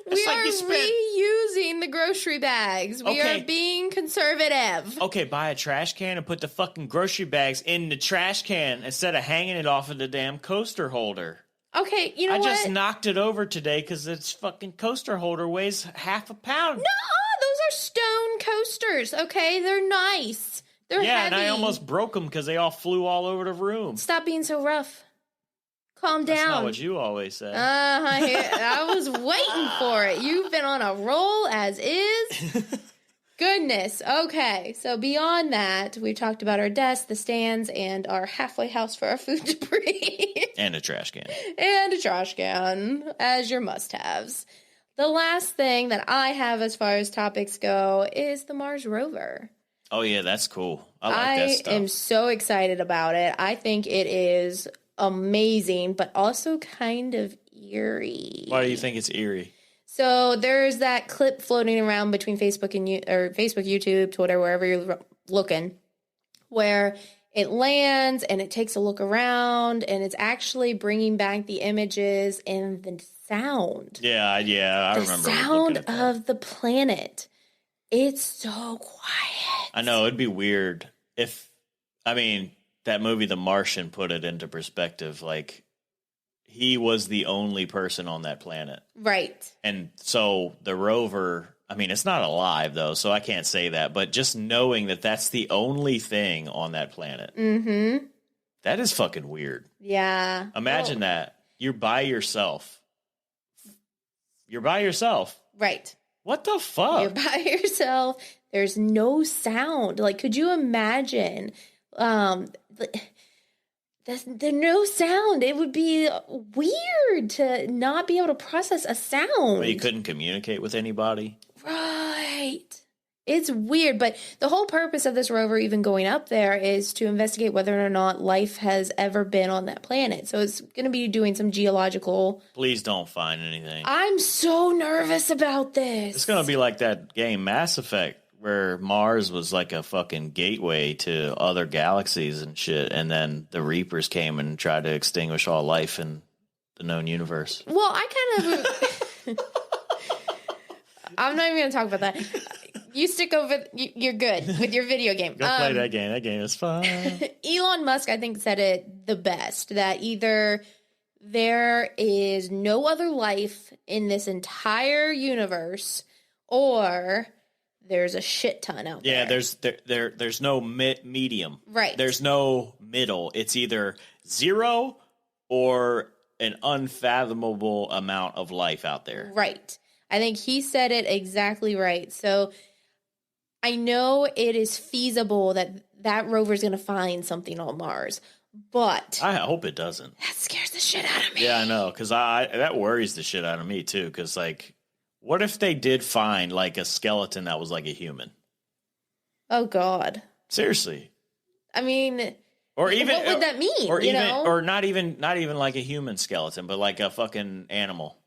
S2: We are reusing the grocery bags. We are being conservative.
S1: Okay, buy a trash can and put the fucking grocery bags in the trash can instead of hanging it off of the damn coaster holder.
S2: Okay, you know what?
S1: I just knocked it over today because its fucking coaster holder weighs half a pound.
S2: No, those are stone coasters, okay? They're nice. They're heavy.
S1: And I almost broke them because they all flew all over the room.
S2: Stop being so rough. Calm down.
S1: That's not what you always say.
S2: I was waiting for it. You've been on a roll as is. Goodness. Okay. So beyond that, we talked about our desks, the stands, and our halfway house for our food debris.
S1: And a trash can.
S2: And a trash can as your must-haves. The last thing that I have as far as topics go is the Mars Rover.
S1: Oh, yeah. That's cool. I like that stuff.
S2: I am so excited about it. I think it is amazing, but also kind of eerie.
S1: Why do you think it's eerie?
S2: So there's that clip floating around between Facebook and Facebook, YouTube, Twitter, wherever you're looking, where it lands and it takes a look around and it's actually bringing back the images and the sound.
S1: Yeah, I remember.
S2: The sound of the planet. It's so quiet.
S1: I know, it'd be weird if, that movie, The Martian, put it into perspective. Like, he was the only person on that planet.
S2: Right.
S1: And so the rover, it's not alive, though, so I can't say that. But just knowing that that's the only thing on that planet.
S2: Mm-hmm.
S1: That is fucking weird.
S2: Yeah.
S1: Imagine that. You're by yourself.
S2: Right.
S1: What the fuck?
S2: You're by yourself. There's no sound. Like, could you imagine... there's no sound. It would be weird to not be able to process a sound.
S1: Well, you couldn't communicate with anybody.
S2: Right. It's weird, but the whole purpose of this rover even going up there is to investigate whether or not life has ever been on that planet. So it's going to be doing some geological...
S1: Please don't find anything.
S2: I'm so nervous about this.
S1: It's going to be like that game Mass Effect, where Mars was like a fucking gateway to other galaxies and shit, and then the Reapers came and tried to extinguish all life in the known universe.
S2: Well, I kind of... I'm not even going to talk about that. You stick over. You're good with your video game.
S1: Go play that game. That game is fun.
S2: Elon Musk, I think, said it the best, that either there is no other life in this entire universe, or there's a shit ton out there.
S1: Yeah, there's no medium.
S2: Right.
S1: There's no middle. It's either zero or an unfathomable amount of life out there.
S2: Right. I think he said it exactly right. So I know it is feasible that rover is going to find something on Mars, but
S1: I hope it doesn't.
S2: That scares the shit out of me.
S1: Yeah, I know, because that worries the shit out of me too. Because like, what if they did find like a skeleton that was like a human?
S2: Oh God.
S1: Seriously.
S2: I mean,
S1: or even
S2: what would that mean?
S1: Or not even like a human skeleton, but like a fucking animal.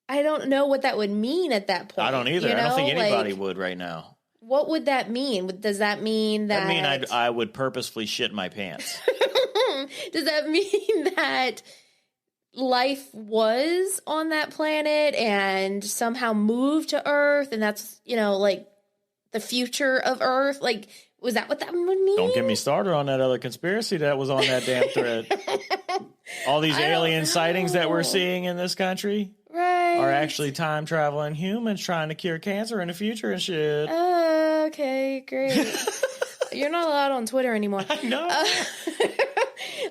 S2: I don't know what that would mean at that point.
S1: I don't either. I don't think anybody would right now.
S2: What would that mean? Does that mean that...
S1: I mean, I would purposefully shit my pants.
S2: Does that mean that life was on that planet and somehow moved to Earth, and that's, like, the future of Earth? Like, was that what that would mean?
S1: Don't get me started on that other conspiracy that was on that damn thread. All these alien sightings that we're seeing in this country are actually time-traveling humans trying to cure cancer in the future and shit.
S2: Okay, great. You're not allowed on Twitter anymore.
S1: I know.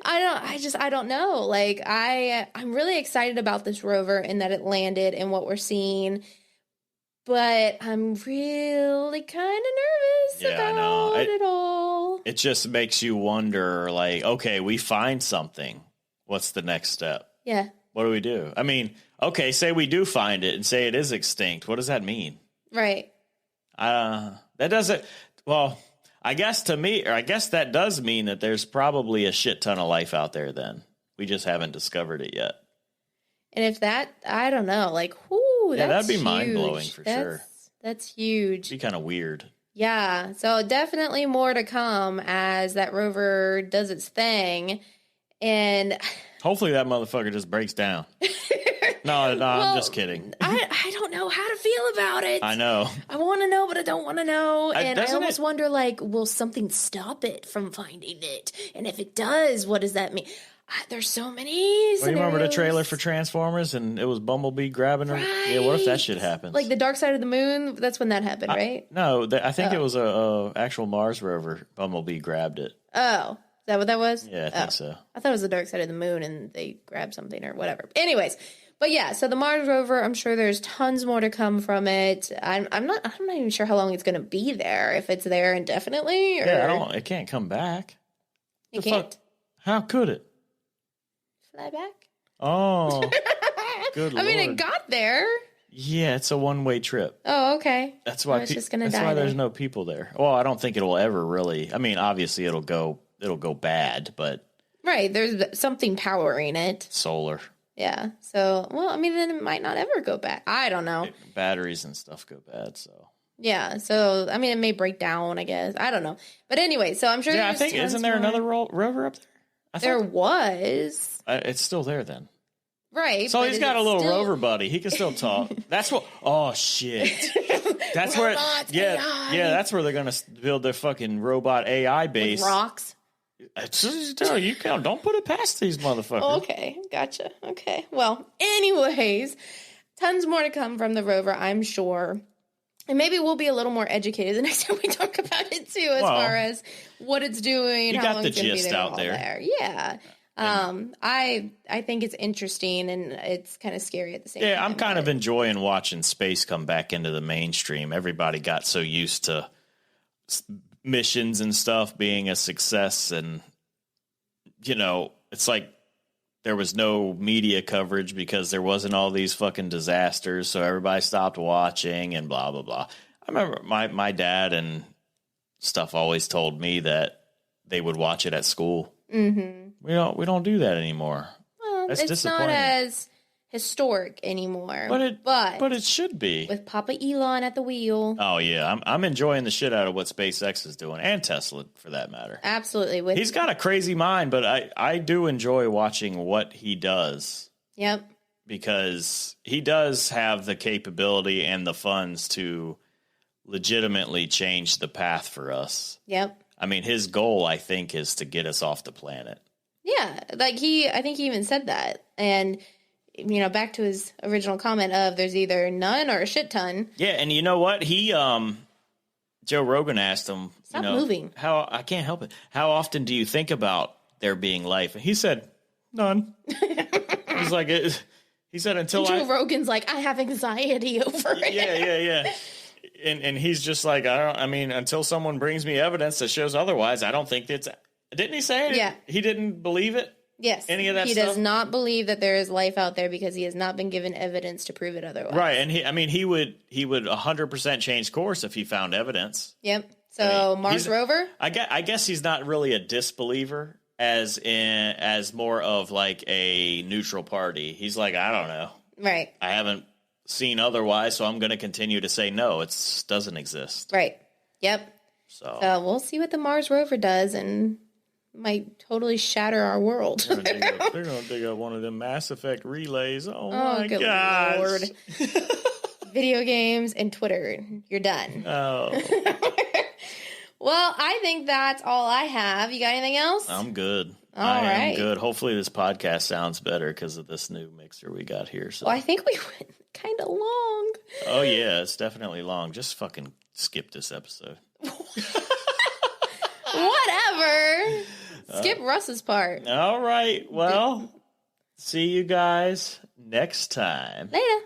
S2: I don't know. Like, I'm really excited about this rover and that it landed and what we're seeing, but I'm really kind of nervous about it all.
S1: It just makes you wonder, like, okay, we find something. What's the next step?
S2: Yeah.
S1: What do we do? I mean, okay, say we do find it and say it is extinct. What does that mean?
S2: Right.
S1: That doesn't, well, I guess that does mean that there's probably a shit ton of life out there then. We just haven't discovered it yet.
S2: And if that, I don't know, like, whoo,
S1: yeah,
S2: that's
S1: that'd be
S2: huge.
S1: mind-blowing for sure.
S2: That's huge.
S1: It'd be kind of weird.
S2: Yeah, so definitely more to come as that rover does its thing. And
S1: hopefully that motherfucker just breaks down. No, I'm just kidding.
S2: I don't know how to feel about it.
S1: I know.
S2: I want to know, but I don't want to know. And I almost wonder, like, will something stop it from finding it? And if it does, what does that mean? There's so many scenarios.
S1: Well, you remember the trailer for Transformers and it was Bumblebee grabbing her? Right. Yeah, what if that shit happens?
S2: Like the Dark Side of the Moon? That's when that happened, right?
S1: No, I think it was a actual Mars rover. Bumblebee grabbed it.
S2: Oh. Is that what that was?
S1: Yeah, I think so.
S2: I thought it was the Dark Side of the Moon and they grabbed something or whatever. Anyways, but yeah, so the Mars rover, I'm sure there's tons more to come from it. I'm not even sure how long it's going to be there. If it's there indefinitely, or
S1: it can't come back.
S2: It can't.
S1: How could it
S2: fly back?
S1: Oh, good Lord!
S2: I mean, it got there.
S1: Yeah, it's a one-way trip.
S2: Oh, okay.
S1: That's why.
S2: It's just gonna die.
S1: That's why there's no people there. Well, I don't think it will ever really. I mean, obviously it'll go bad, but
S2: right, there's something powering it.
S1: Solar.
S2: Yeah. So, well, I mean, then it might not ever go bad. I don't know.
S1: Batteries and stuff go bad, so.
S2: Yeah. So, I mean, it may break down, I guess. I don't know. But anyway, so I'm sure.
S1: Yeah, I think isn't there another rover up there?
S2: There was.
S1: It's still there then.
S2: Right.
S1: So he's got a little rover buddy. He can still talk. That's what. Oh shit. That's where. Yeah, AI. Yeah. That's where they're gonna build their fucking robot AI base.
S2: With rocks.
S1: You can't. Don't put it past these motherfuckers.
S2: Okay, gotcha. Okay. Well, anyways, tons more to come from the rover, I'm sure. And maybe we'll be a little more educated the next time we talk about it too, as far as what it's doing, how long it's going to be there, out there. Yeah. I think it's interesting and it's kind of scary at the same time.
S1: Yeah, I'm kind of enjoying watching space come back into the mainstream. Everybody got so used to missions and stuff being a success, and it's like there was no media coverage because there wasn't all these fucking disasters, so everybody stopped watching and blah blah blah. I remember my dad and stuff always told me that they would watch it at school.
S2: Mm-hmm.
S1: We don't do that anymore.
S2: Well, it's not as historic anymore. But
S1: it should be.
S2: With Papa Elon at the wheel.
S1: Oh yeah, I'm enjoying the shit out of what SpaceX is doing, and Tesla for that matter.
S2: Absolutely.
S1: He's got a crazy mind, but I do enjoy watching what he does.
S2: Yep.
S1: Because he does have the capability and the funds to legitimately changed the path for us.
S2: Yep.
S1: I mean, his goal, I think, is to get us off the planet.
S2: Yeah, like I think he even said that. And, you know, back to his original comment of there's either none or a shit ton.
S1: Yeah, and you know what? Joe Rogan asked him,
S2: Stop moving.
S1: I can't help it. How often do you think about there being life? And he said, none. He's like, he said, until
S2: Joe Rogan's like, I have anxiety over it.
S1: Yeah. And he's just like, until someone brings me evidence that shows otherwise, I don't think it's, didn't he say it?
S2: Yeah.
S1: He didn't believe it?
S2: Yes.
S1: Any of that
S2: He
S1: stuff?
S2: does not believe that there is life out there because he has not been given evidence to prove it otherwise.
S1: Right. And he would 100% change course if he found evidence.
S2: Yep. So Mars Rover?
S1: I guess he's not really a disbeliever as more of like a neutral party. He's like, I don't know.
S2: Right.
S1: I haven't seen otherwise, so I'm going to continue to say no. It doesn't exist.
S2: Right. Yep.
S1: So
S2: we'll see what the Mars Rover does and might totally shatter our world.
S1: They're going to dig up one of them Mass Effect relays. Oh my
S2: good
S1: gosh.
S2: Lord. Video games and Twitter. You're done.
S1: Oh.
S2: Well, I think that's all I have. You got anything else?
S1: I'm good.
S2: All right.
S1: am good. Hopefully this podcast sounds better because of this new mixer we got here. So.
S2: Well, I think we went kind of long.
S1: Oh, yeah. It's definitely long. Just fucking skip this episode.
S2: Whatever. Skip Russ's part.
S1: All right. Well, see you guys next time.
S2: Later.